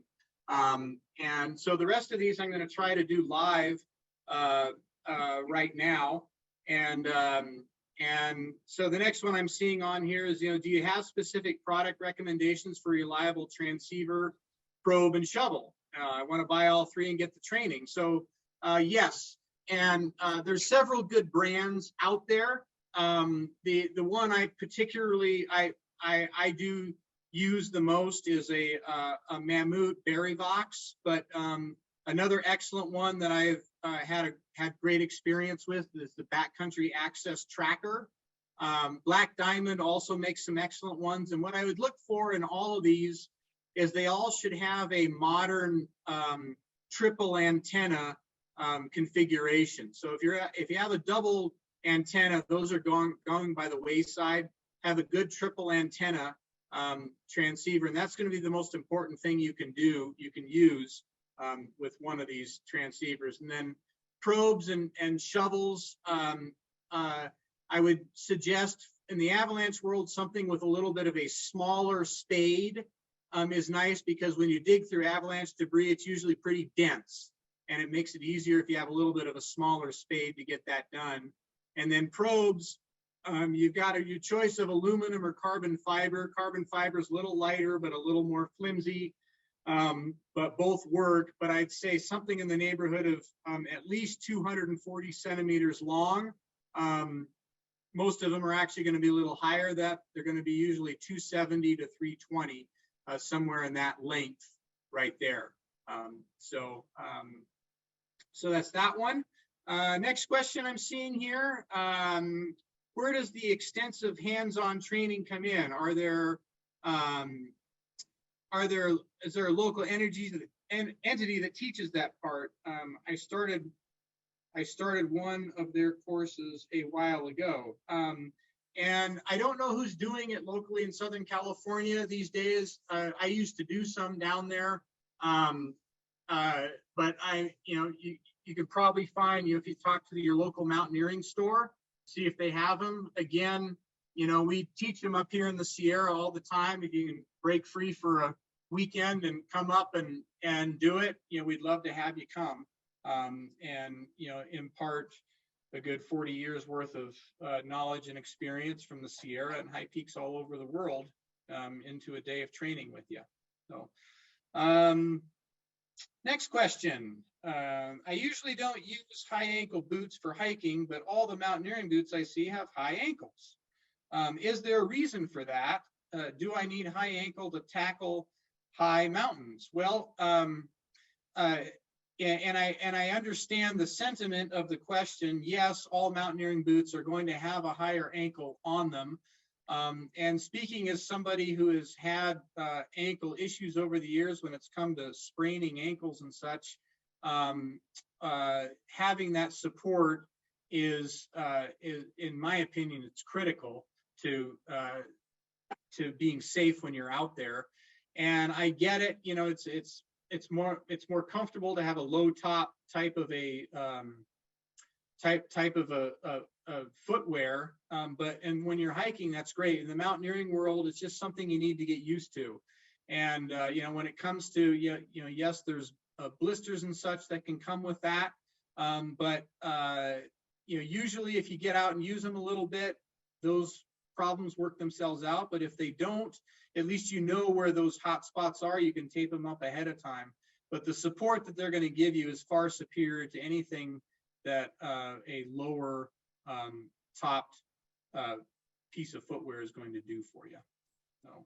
And so the rest of these I'm going to try to do live right now. And so the next one I'm seeing on here is, do you have specific product recommendations for reliable transceiver, probe, and shovel? I want to buy all three and get the training. So yes, and there's several good brands out there. The one I particularly I do use the most is a Mammut Berryvox, but another excellent one that I've had great experience with is the Backcountry Access Tracker. Black Diamond also makes some excellent ones, and what I would look for in all of these is they all should have a modern triple antenna configuration. So if you have a double antenna, those are going by the wayside. Have a good triple antenna transceiver, and that's going to be the most important thing you can use with one of these transceivers. And then probes and shovels, I would suggest in the Avalanche world something with a little bit of a smaller spade is nice, because when you dig through avalanche debris, it's usually pretty dense, and it makes it easier if you have a little bit of a smaller spade to get that done. And then probes, you've got your choice of aluminum or carbon fiber. Carbon fiber is a little lighter, but a little more flimsy, but both work. But I'd say something in the neighborhood of at least 240 centimeters long. Most of them are actually going to be a little higher. That they're going to be usually 270 to 320, somewhere in that length right there. So that's that one. Next question I'm seeing here. Where does the extensive hands-on training come in? Is there a local entity that teaches that part? I started one of their courses a while ago, and I don't know who's doing it locally in Southern California these days. I used to do some down there, but you could probably find, if you talk to your local mountaineering store, see if they have them. Again, we teach them up here in the Sierra all the time. If you can break free for a weekend and come up and do it, we'd love to have you come and impart a good 40 years worth of knowledge and experience from the Sierra and high peaks all over the world into a day of training with you. So next question. I usually don't use high ankle boots for hiking, but all the mountaineering boots I see have high ankles. Is there a reason for that? Do I need high ankle to tackle high mountains? Well, and I understand the sentiment of the question. Yes, all mountaineering boots are going to have a higher ankle on them. And speaking as somebody who has had ankle issues over the years when it's come to spraining ankles and such, having that support is in my opinion, it's critical to being safe when you're out there. And I get it, it's more comfortable to have a low top type of a footwear, but when you're hiking, that's great. In the mountaineering world, it's just something you need to get used to. And when it comes to yes, there's blisters and such that can come with that, but usually if you get out and use them a little bit, those problems work themselves out. But if they don't, at least where those hot spots are. You can tape them up ahead of time. But the support that they're going to give you is far superior to anything that a lower topped piece of footwear is going to do for you. So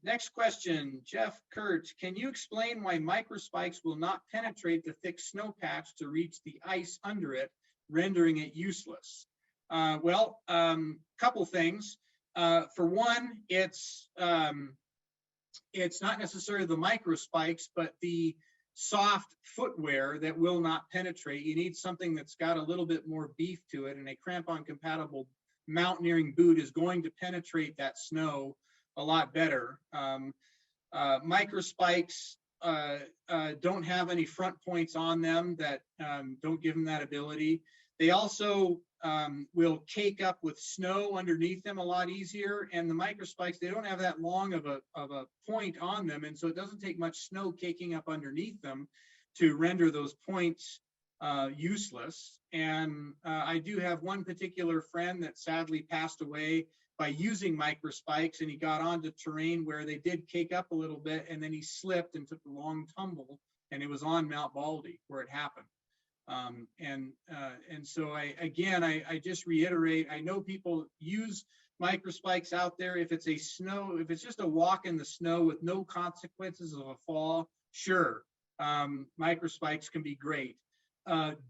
next question, Jeff Kurt, can you explain why microspikes will not penetrate the thick snow patch to reach the ice under it, rendering it useless? Well, couple things. For one, it's not necessarily the microspikes, but the soft footwear that will not penetrate. You need something that's got a little bit more beef to it, and a crampon compatible mountaineering boot is going to penetrate that snow a lot better. Microspikes don't have any front points on them that don't give them that ability. They also will cake up with snow underneath them a lot easier. And the microspikes, they don't have that long of a point on them. And so it doesn't take much snow caking up underneath them to render those points useless. And I do have one particular friend that sadly passed away by using microspikes, and he got onto terrain where they did cake up a little bit, and then he slipped and took a long tumble, and it was on Mount Baldy where it happened. And so I just reiterate, I know people use microspikes out there. If it's just a walk in the snow with no consequences of a fall, sure, microspikes can be great.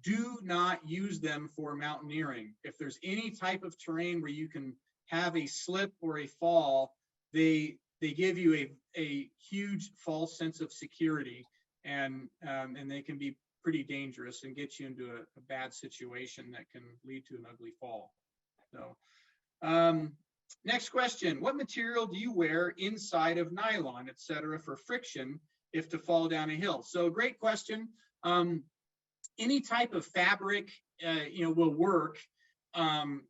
Do not use them for mountaineering. If there's any type of terrain where you can have a slip or a fall, they give you a huge false sense of security, and they can be pretty dangerous and get you into a bad situation that can lead to an ugly fall. So next question, what material do you wear inside of nylon, etc., for friction if to fall down a hill? So great question. Any type of fabric will work. Wool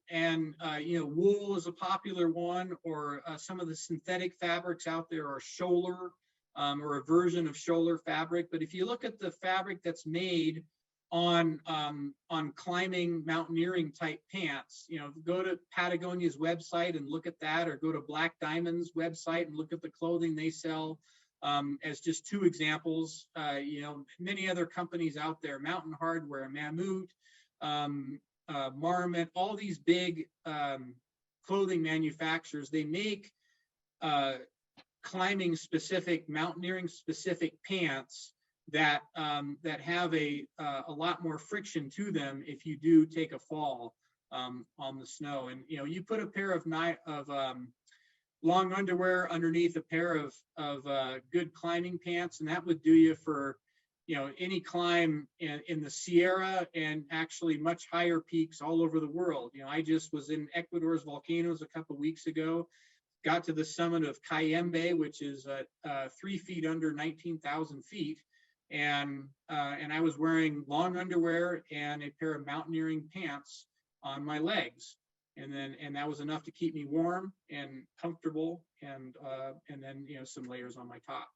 is a popular one, or some of the synthetic fabrics out there are Scholler, or a version of Scholler fabric. But if you look at the fabric that's made on climbing mountaineering type pants, go to Patagonia's website and look at that, or go to Black Diamond's website and look at the clothing they sell. As just two examples, many other companies out there, Mountain Hardwear, Mammut, Marmot, all these big clothing manufacturers, they make climbing specific, mountaineering specific pants that have a lot more friction to them if you do take a fall on the snow. And you put a pair of long underwear underneath a pair of good climbing pants, and that would do you for any climb in the Sierra and actually much higher peaks all over the world. I just was in Ecuador's volcanoes a couple of weeks ago, got to the summit of Cayembe, which is 3 feet under 19,000 feet. And I was wearing long underwear and a pair of mountaineering pants on my legs. And that was enough to keep me warm and comfortable, and then some layers on my top.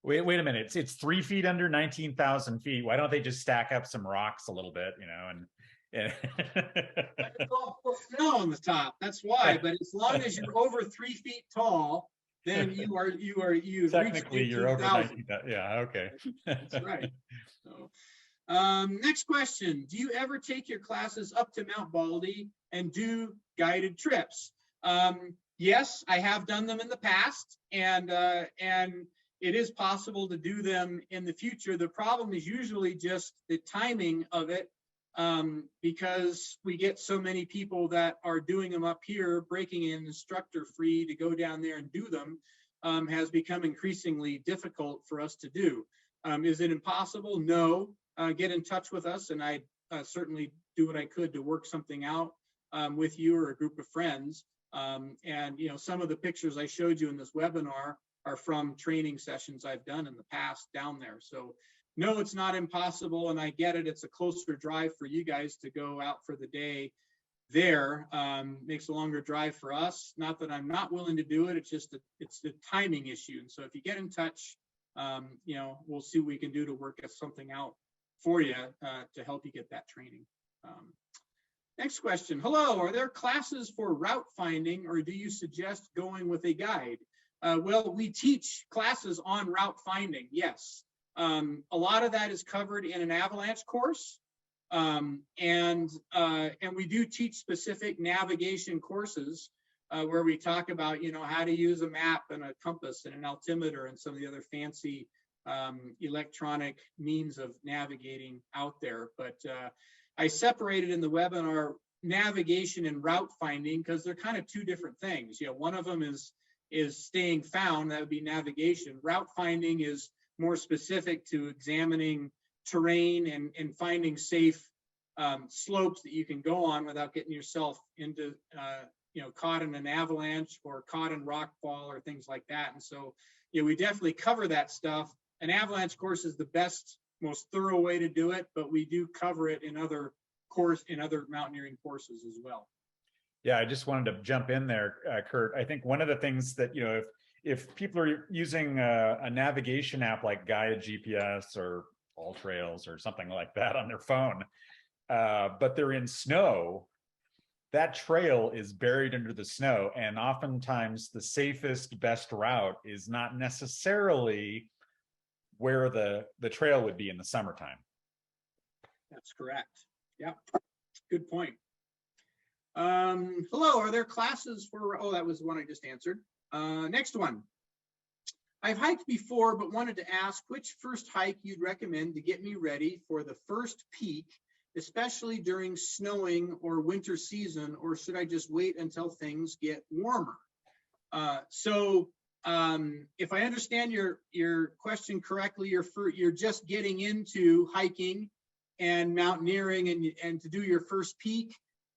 Wait a minute. It's 3 feet under 19,000 feet. Why don't they just stack up some rocks a little bit, and snow on the top. That's why. But as long as you're over 3 feet tall, then you technically you're over 19,000. Yeah. Okay. That's right. So, next question. Do you ever take your classes up to Mount Baldy and do guided trips? Yes, I have done them in the past, and it is possible to do them in the future. The problem is usually just the timing of it, because we get so many people that are doing them up here, breaking in instructor free to go down there and do them, has become increasingly difficult for us to do. Is it impossible? No. Get in touch with us, and I certainly do what I could to work something out with you or a group of friends. And some of the pictures I showed you in this webinar are from training sessions I've done in the past down there. So no, it's not impossible, and I get it. It's a closer drive for you guys to go out for the day there. Makes a longer drive for us. Not that I'm not willing to do it. It's just it's the timing issue. And so if you get in touch, we'll see what we can do to work something out for you to help you get that training. Next question. Hello, are there classes for route finding, or do you suggest going with a guide? Well, we teach classes on route finding, yes. A lot of that is covered in an Avalanche course, and we do teach specific navigation courses where we talk about, how to use a map and a compass and an altimeter and some of the other fancy electronic means of navigating out there. But I separated in the webinar navigation and route finding because they're kind of two different things. One of them is staying found, that would be navigation. Route finding is more specific to examining terrain and finding safe slopes that you can go on without getting yourself into caught in an avalanche or caught in rock fall or things like that. And so we definitely cover that stuff. An avalanche course is the best, most thorough way to do it, but we do cover it in other course, in other mountaineering courses as well. Yeah, I just wanted to jump in there, Kurt. I think one of the things that, you know, if people are using a navigation app like Gaia GPS or All Trails or something like that on their phone, but they're in snow, that trail is buried under the snow. And oftentimes the safest, best route is not necessarily where the trail would be in the summertime. That's correct. Yeah, good point. Hello, are there classes for, oh, that was the one I just answered. Next one. I've hiked before, but wanted to ask which first hike you'd recommend to get me ready for the first peak, especially during snowing or winter season, or should I just wait until things get warmer? If I understand your question correctly, you're just getting into hiking and mountaineering and to do your first peak.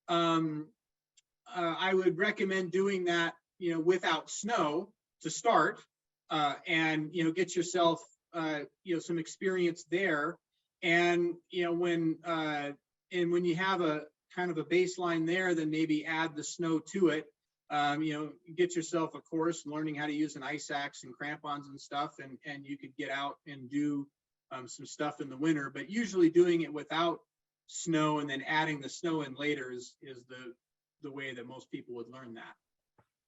I would recommend doing that, you know, without snow to start, and, you know, get yourself, you know, some experience there. And, you know, when you have a kind of a baseline there, then maybe add the snow to it. You know, get yourself a course learning how to use an ice axe and crampons and stuff, and you could get out and do some stuff in the winter. But usually doing it without snow and then adding the snow in later is the way that most people would learn that.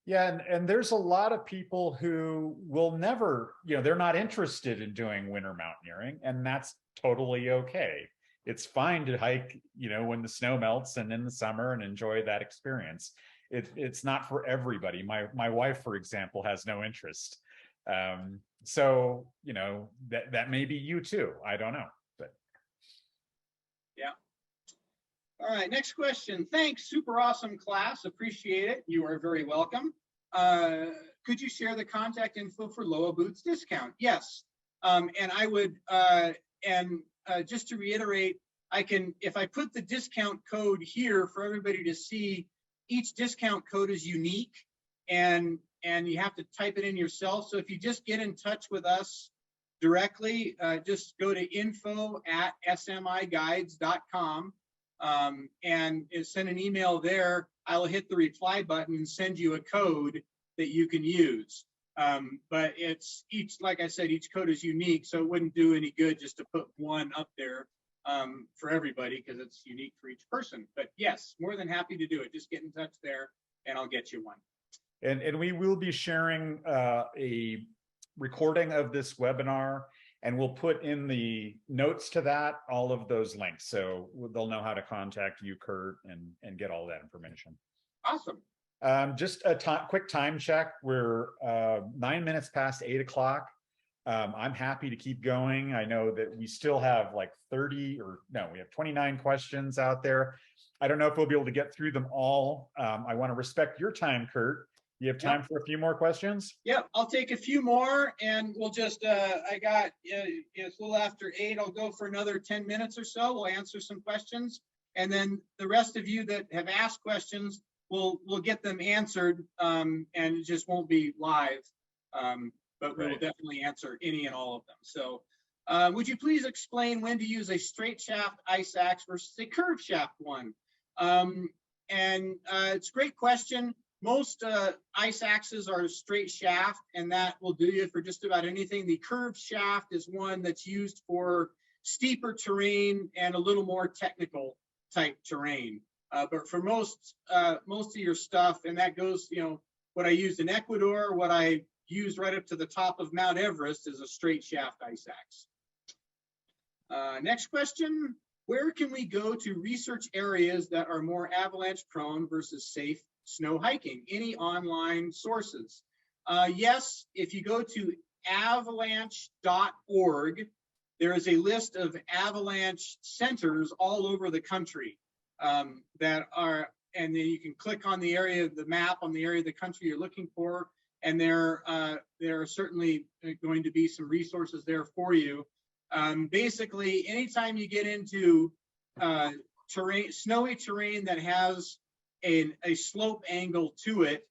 Yeah, and there's a lot of people who will never, you know, they're not interested in doing winter mountaineering, and that's totally okay. It's fine to hike, you know, when the snow melts and in the summer and enjoy that experience. It's not for everybody. My wife, for example, has no interest. So, you know, that may be you too. I don't know, but. Yeah. All right, next question. Thanks, super awesome class. Appreciate it. You are very welcome. Could you share the contact info for Loa Boots discount? Yes. And I would, just to reiterate, I can, if I put the discount code here for everybody to see, each discount code is unique and you have to type it in yourself. So if you just get in touch with us directly, just go to info@smiguides.com and send an email there. I'll hit the reply button and send you a code that you can use. But it's each, like I said, each code is unique, so it wouldn't do any good just to put one up there for everybody because it's unique for each person. But yes, more than happy to do it. Just get in touch there and I'll get you one. And we will be sharing a recording of this webinar, and we'll put in the notes to that all of those links. So they'll know how to contact you, Kurt, and get all that information. Awesome. Just a quick time check. We're 9 minutes past 8 o'clock. I'm happy to keep going. I know that we still have like 30 or no, we have 29 questions out there. I don't know if we'll be able to get through them all. I want to respect your time, Kurt. You have time for a few more questions? Yep, I'll take a few more and we'll just, I got, it's a little after 8. I'll go for another 10 minutes or so. We'll answer some questions. And then the rest of you that have asked questions, we'll get them answered, and it just won't be live. But we will definitely answer any and all of them. So would you please explain when to use a straight shaft ice axe versus a curved shaft one? It's a great question. Most ice axes are straight shaft, and that will do you for just about anything. The curved shaft is one that's used for steeper terrain and a little more technical type terrain. But for most of your stuff, and that goes, you know, what I used in Ecuador, what I used right up to the top of Mount Everest is a straight shaft ice axe. Next question, where can we go to research areas that are more avalanche prone versus safe snow hiking? Any online sources? Yes, if you go to avalanche.org, there is a list of avalanche centers all over the country that are, and then you can click on the area of the map on the area of the country you're looking for, and there are certainly going to be some resources there for you. Basically, anytime you get into snowy terrain that has a slope angle to it,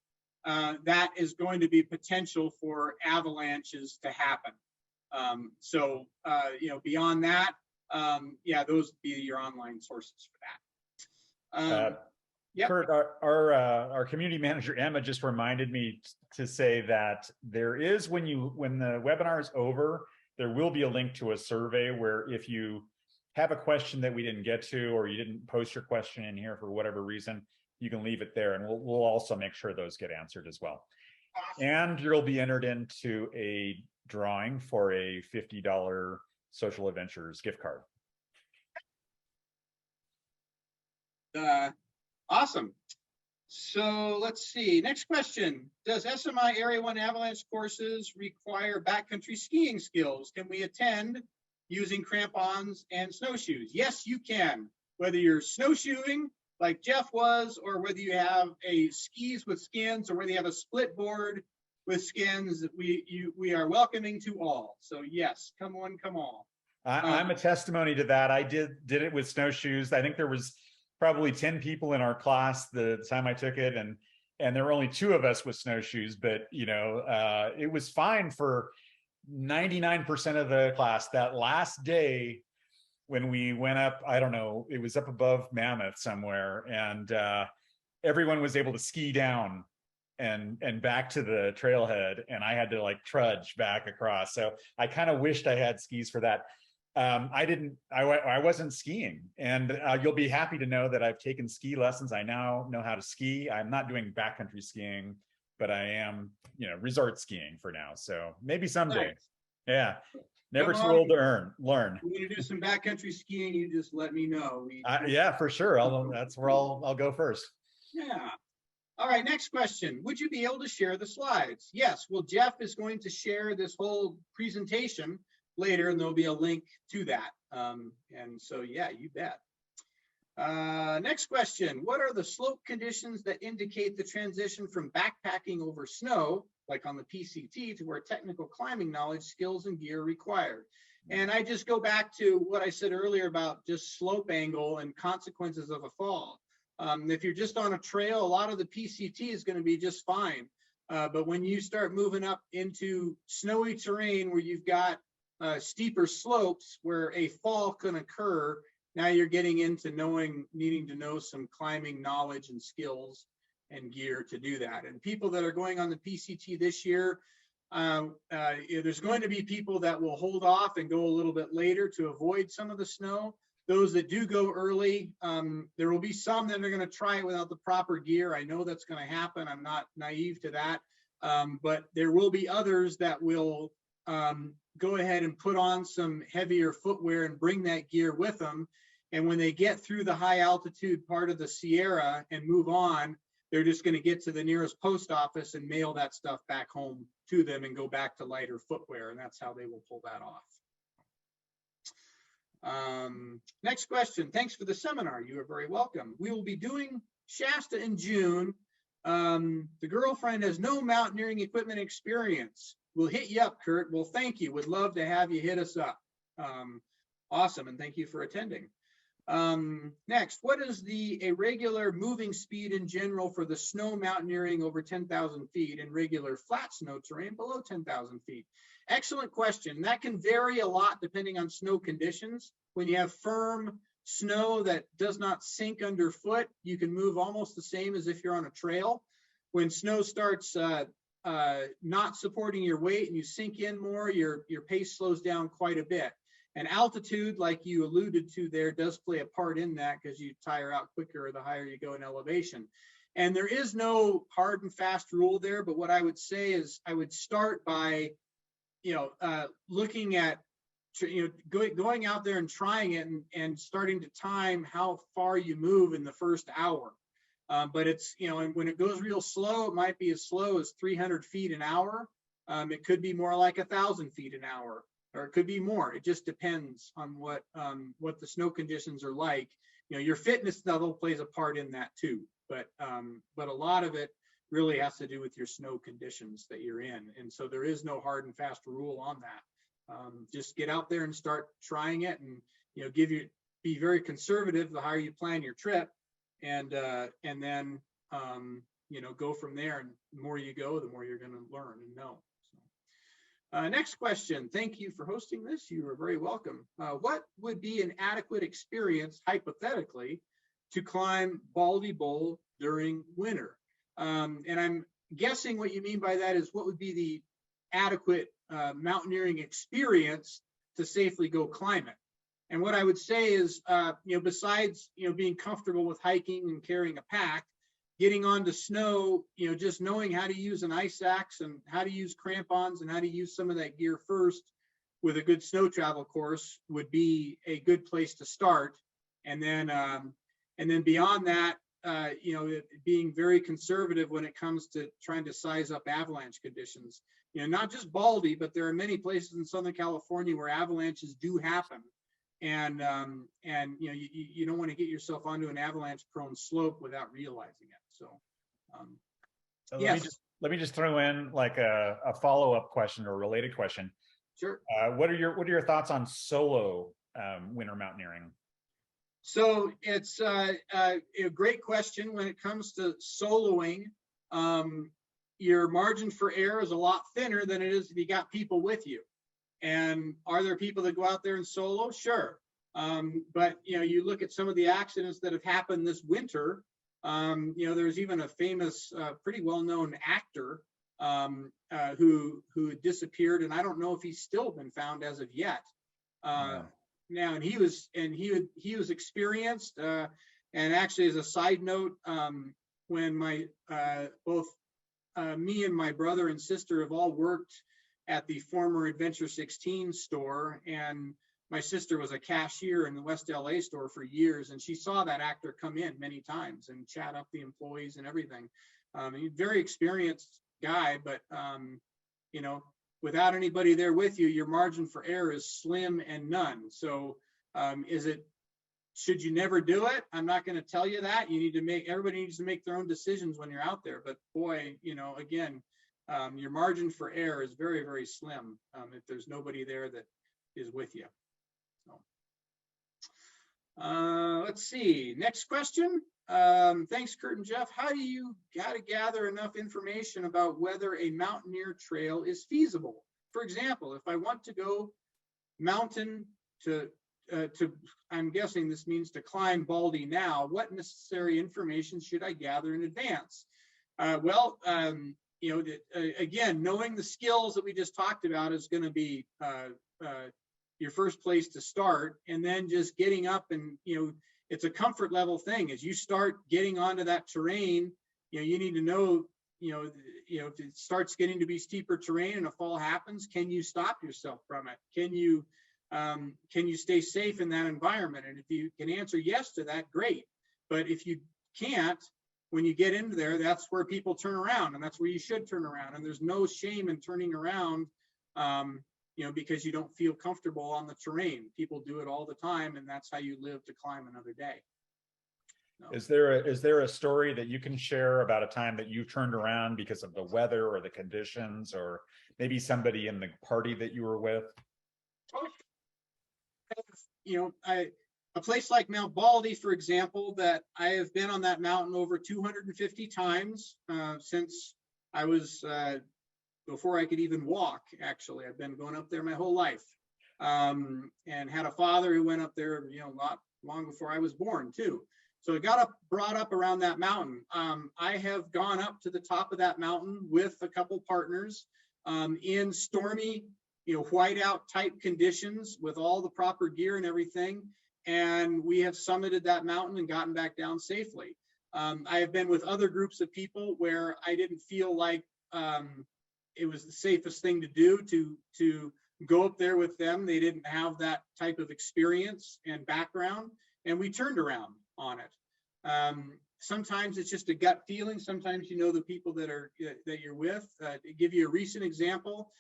that is going to be potential for avalanches to happen. You know, beyond that, yeah, those would be your online sources for that. Yep. Kurt, our community manager Emma just reminded me to say that there is, when the webinar is over, there will be a link to a survey where if you have a question that we didn't get to, or you didn't post your question in here for whatever reason, you can leave it there, and we'll also make sure those get answered as well. And you'll be entered into a drawing for a $50 Social Adventures gift card. Awesome. So let's see. Next question. Does SMI Area 1 Avalanche courses require backcountry skiing skills? Can we attend using crampons and snowshoes? Yes, you can. Whether you're snowshoeing like Jeff was, or whether you have a skis with skins, or whether you have a split board with skins, we are welcoming to all. So yes, come on, come on. I'm a testimony to that. I did it with snowshoes. I think there was probably 10 people in our class the time I took it, and there were only 2 of us with snowshoes, but it was fine for 99% of the class. That last day when we went up, I don't know, it was up above Mammoth somewhere, and everyone was able to ski down and back to the trailhead, and I had to like trudge back across. So I kind of wished I had skis for that. I wasn't skiing, and you'll be happy to know that I've taken ski lessons. I now know how to ski. I'm not doing backcountry skiing, but I am, resort skiing for now. So maybe someday. Nice. Yeah. Never too old to learn. If you want to do some backcountry skiing, you just let me know. Yeah, for sure. That's where I'll go first. Yeah. All right, next question. Would you be able to share the slides? Yes. Well, Jeff is going to share this whole presentation later, and there'll be a link to that. And so, yeah, you bet. Next question. What are the slope conditions that indicate the transition from backpacking over snow, like on the PCT, to where technical climbing knowledge, skills, and gear are required? And I just go back to what I said earlier about just slope angle and consequences of a fall. If you're just on a trail, a lot of the PCT is going to be just fine. But when you start moving up into snowy terrain where you've got steeper slopes where a fall can occur, now you're getting into needing to know some climbing knowledge and skills and gear to do that. And people that are going on the PCT this year, there's going to be people that will hold off and go a little bit later to avoid some of the snow. Those that do go early, there will be some that are going to try it without the proper gear. I know that's going to happen. I'm not naive to that. But there will be others that will go ahead and put on some heavier footwear and bring that gear with them. And when they get through the high altitude part of the Sierra and move on, they're just going to get to the nearest post office and mail that stuff back home to them and go back to lighter footwear. And that's how they will pull that off. Next question. Thanks for the seminar. You are very welcome. We will be doing Shasta in June. The girlfriend has no mountaineering equipment experience. We'll hit you up, Kurt. Well, thank you. Would love to have you hit us up. Awesome. And thank you for attending. Next, what is a regular moving speed in general for the snow mountaineering over 10,000 feet and regular flat snow terrain below 10,000 feet? Excellent question. That can vary a lot depending on snow conditions. When you have firm snow that does not sink underfoot, you can move almost the same as if you're on a trail. When snow starts not supporting your weight and you sink in more, your pace slows down quite a bit. And altitude, like you alluded to there, does play a part in that because you tire out quicker the higher you go in elevation. And there is no hard and fast rule there, but what I would say is I would start by, looking at, going out there and trying it and starting to time how far you move in the first hour. But it's, and when it goes real slow, it might be as slow as 300 feet an hour. It could be more like 1,000 feet an hour, or it could be more. It just depends on what the snow conditions are like. Your fitness level plays a part in that too. But a lot of it really has to do with your snow conditions that you're in. And so there is no hard and fast rule on that. Just get out there and start trying it, and be very conservative the higher you plan your trip, and then go from there. And the more you go, the more you're going to learn and know. So, next question. Thank you for hosting this. You are very welcome. What would be an adequate experience, hypothetically, to climb Baldy Bowl during winter. And I'm guessing what you mean by that is what would be the adequate mountaineering experience to safely go climb it. And what I would say is, besides, being comfortable with hiking and carrying a pack, getting onto snow, just knowing how to use an ice axe and how to use crampons and how to use some of that gear first with a good snow travel course would be a good place to start. And then beyond that, being very conservative when it comes to trying to size up avalanche conditions. Not just Baldy, but there are many places in Southern California where avalanches do happen. And you don't want to get yourself onto an avalanche prone slope without realizing it. So yes. Let me just throw in like a follow-up question or related question. Sure. What are your thoughts on solo winter mountaineering? So it's a great question. When it comes to soloing, your margin for error is a lot thinner than it is if you got people with you. And are there people that go out there and solo? Sure. But you look at some of the accidents that have happened this winter. There's even a famous, pretty well-known actor who disappeared, and I don't know if he's still been found as of yet. Now, and he was experienced. And actually, as a side note, when both me and my brother and sister have all worked at the former Adventure 16 store, and my sister was a cashier in the West LA store for years, and she saw that actor come in many times and chat up the employees and everything. He's a very experienced guy, but without anybody there with you, your margin for error is slim and none. So should you never do it? I'm not going to tell you that. Everybody needs to make their own decisions when you're out there. But boy, again, your margin for error is very, very slim if there's nobody there that is with you. So, let's see. Next question. Thanks, Kurt and Jeff. How do you gather enough information about whether a mountaineer trail is feasible? For example, if I want to go mountain to I'm guessing this means to climb Baldy now, what necessary information should I gather in advance? Again, knowing the skills that we just talked about is going to be your first place to start, and then just getting up and, it's a comfort level thing. As you start getting onto that terrain, you need to know, if it starts getting to be steeper terrain and a fall happens, can you stop yourself from it? Can you stay safe in that environment? And if you can answer yes to that, great. But if you can't, when you get into there, that's where people turn around, and that's where you should turn around. And there's no shame in turning around, because you don't feel comfortable on the terrain. People do it all the time, and that's how you live to climb another day. So. Is there a story that you can share about a time that you turned around because of the weather or the conditions, or maybe somebody in the party that you were with? A place like Mount Baldy, for example, that I have been on that mountain over 250 times since I was before I could even walk. Actually, I've been going up there my whole life, and had a father who went up there, not long before I was born too. So I got brought up around that mountain. I have gone up to the top of that mountain with a couple partners in stormy, whiteout type conditions with all the proper gear and everything. And we have summited that mountain and gotten back down safely. I have been with other groups of people where I didn't feel like it was the safest thing to do to go up there with them. They didn't have that type of experience and background, and we turned around on it. Sometimes it's just a gut feeling. Sometimes the people that you're with. To give you a recent example,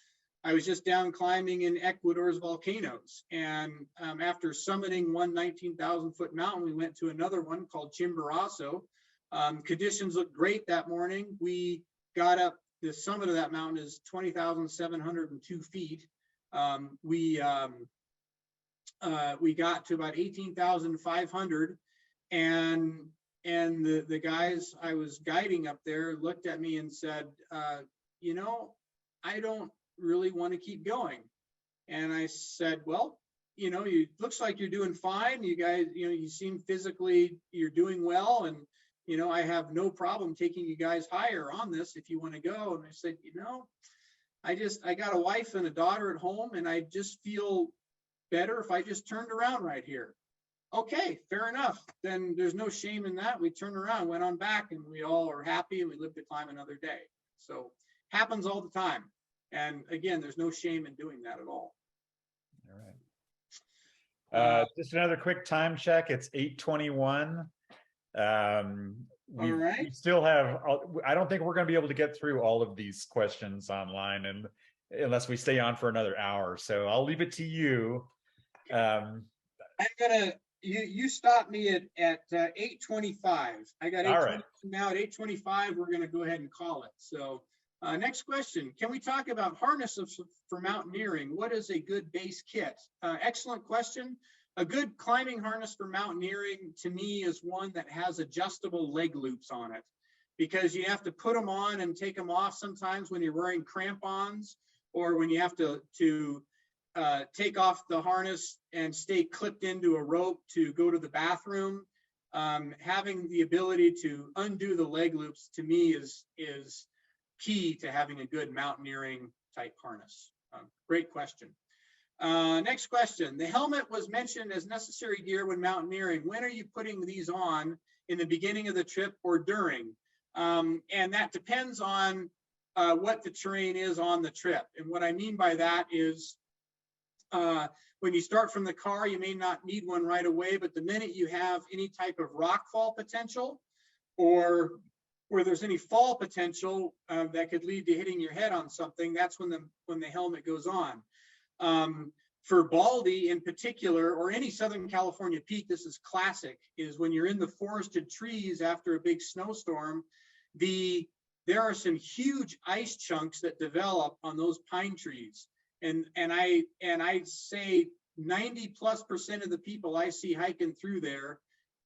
I was just down climbing in Ecuador's volcanoes, and after summiting one 19,000 foot mountain, we went to another one called Chimborazo. Conditions looked great that morning. We got up. The summit of that mountain is 20,702 feet. We got to about 18,500, and the guys I was guiding up there looked at me and said, I don't really want to keep going. And I said, well, you looks like you're doing fine. You guys, you seem physically, you're doing well. And, I have no problem taking you guys higher on this if you want to go. And I said, I got a wife and a daughter at home, and I just feel better if I just turned around right here. Okay, fair enough. Then there's no shame in that. We turned around, went on back, and we all are happy, and we live to climb another day. So happens all the time. And again, there's no shame in doing that at all. All right. Just another quick time check. It's 8:21. We still have, I don't think we're going to be able to get through all of these questions online, and unless we stay on for another hour. So I'll leave it to you. I'm gonna, you stopped me at 8:25. I got 8:20 now. At 8:25, we're gonna go ahead and call it. So next question, can we talk about harnesses for mountaineering? What is a good base kit? Excellent question. A good climbing harness for mountaineering to me is one that has adjustable leg loops on it, because you have to put them on and take them off sometimes when you're wearing crampons, or when you have to take off the harness and stay clipped into a rope to go to the bathroom. Having the ability to undo the leg loops to me is key to having a good mountaineering type harness. Great question. Next question. The helmet was mentioned as necessary gear when mountaineering. When are you putting these on, in the beginning of the trip or during? And that depends on what the terrain is on the trip. And what I mean by that is, when you start from the car, you may not need one right away, but the minute you have any type of rock fall potential, or where there's any fall potential that could lead to hitting your head on something, that's when the helmet goes on. For Baldy in particular, or any Southern California peak, this is classic, is when you're in the forested trees after a big snowstorm, there are some huge ice chunks that develop on those pine trees. And I say 90+% of the people I see hiking through there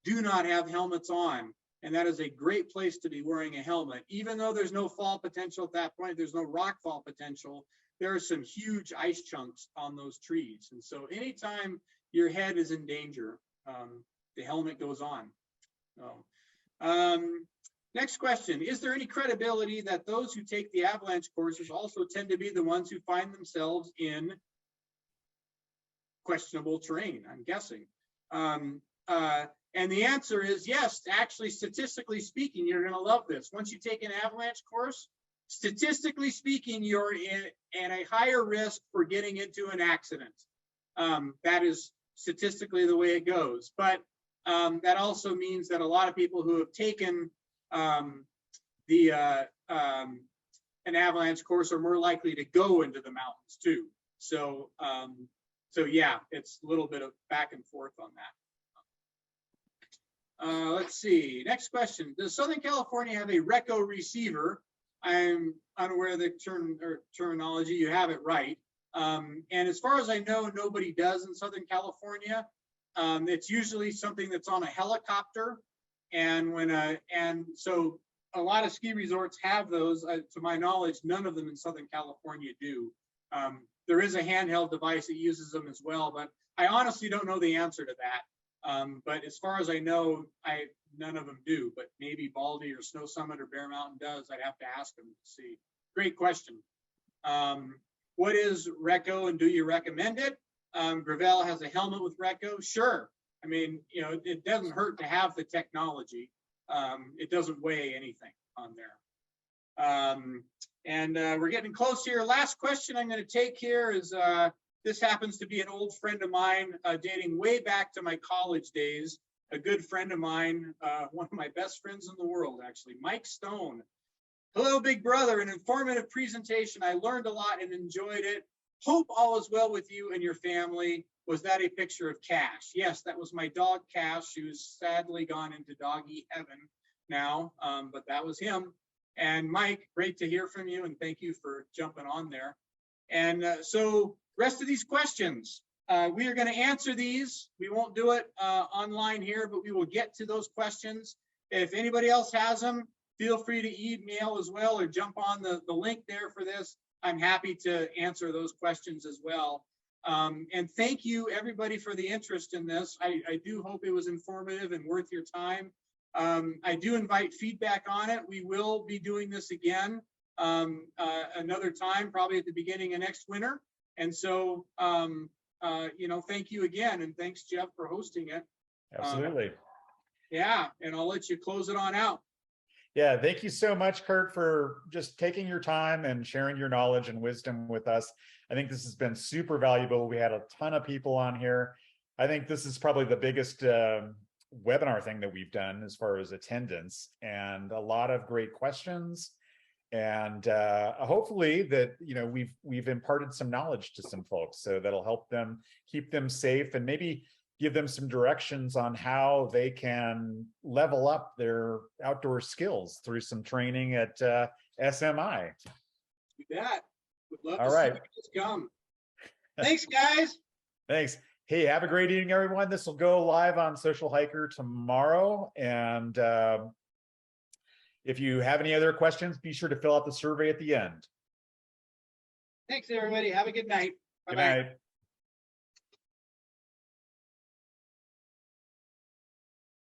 do not have helmets on. And that is a great place to be wearing a helmet. Even though there's no fall potential at that point, there's no rock fall potential, there are some huge ice chunks on those trees. And so anytime your head is in danger, the helmet goes on. Next question, is there any credibility that those who take the avalanche courses also tend to be the ones who find themselves in questionable terrain, I'm guessing? And the answer is yes. Actually, statistically speaking, you're gonna love this. Once you take an avalanche course, statistically speaking, you're at a higher risk for getting into an accident. That is statistically the way it goes. But that also means that a lot of people who have taken an avalanche course are more likely to go into the mountains too. So yeah, it's a little bit of back and forth on that. Let's see, next question. Does Southern California have a RECO receiver? I'm unaware of the terminology. You have it right. And as far as I know, nobody does in Southern California. It's usually something that's on a helicopter. And so a lot of ski resorts have those. To my knowledge, none of them in Southern California do. There is a handheld device that uses them as well, but I honestly don't know the answer to that. But as far as I know, none of them do, but maybe Baldy or Snow Summit or Bear Mountain does. I'd have to ask them to see. Great question. What is RECO and do you recommend it? Gravel has a helmet with RECO. Sure. I mean, it doesn't hurt to have the technology. It doesn't weigh anything on there. And we're getting close here. Last question I'm going to take here is, this happens to be an old friend of mine, dating way back to my college days. A good friend of mine, one of my best friends in the world, actually, Mike Stone. Hello, big brother, an informative presentation. I learned a lot and enjoyed it. Hope all is well with you and your family. Was that a picture of Cash? Yes, that was my dog, Cash, who's sadly gone into doggy heaven now, but that was him. And Mike, great to hear from you, and thank you for jumping on there. And so rest of these questions, we are going to answer these. We won't do it online here, but we will get to those questions. If anybody else has them, feel free to email as well, or jump on the link there for this. I'm happy to answer those questions as well. And thank you everybody for the interest in this. I do hope it was informative and worth your time. I do invite feedback on it. We will be doing this again another time, probably at the beginning of next winter. And so, thank you again. And thanks, Jeff, for hosting it. Absolutely. Yeah. And I'll let you close it on out. Yeah, thank you so much, Kurt, for just taking your time and sharing your knowledge and wisdom with us. I think this has been super valuable. We had a ton of people on here. I think this is probably the biggest webinar thing that we've done as far as attendance, and a lot of great questions. And hopefully that, we've imparted some knowledge to some folks, so that'll help them, keep them safe, and maybe give them some directions on how they can level up their outdoor skills through some training at SMI. You bet. Would love All to right. see you guys come. Thanks, guys. Thanks. Hey, have a great evening, everyone. This will go live on Social Hiker tomorrow. And if you have any other questions, be sure to fill out the survey at the end. Thanks, everybody. Have a good night. Good Bye-bye. night.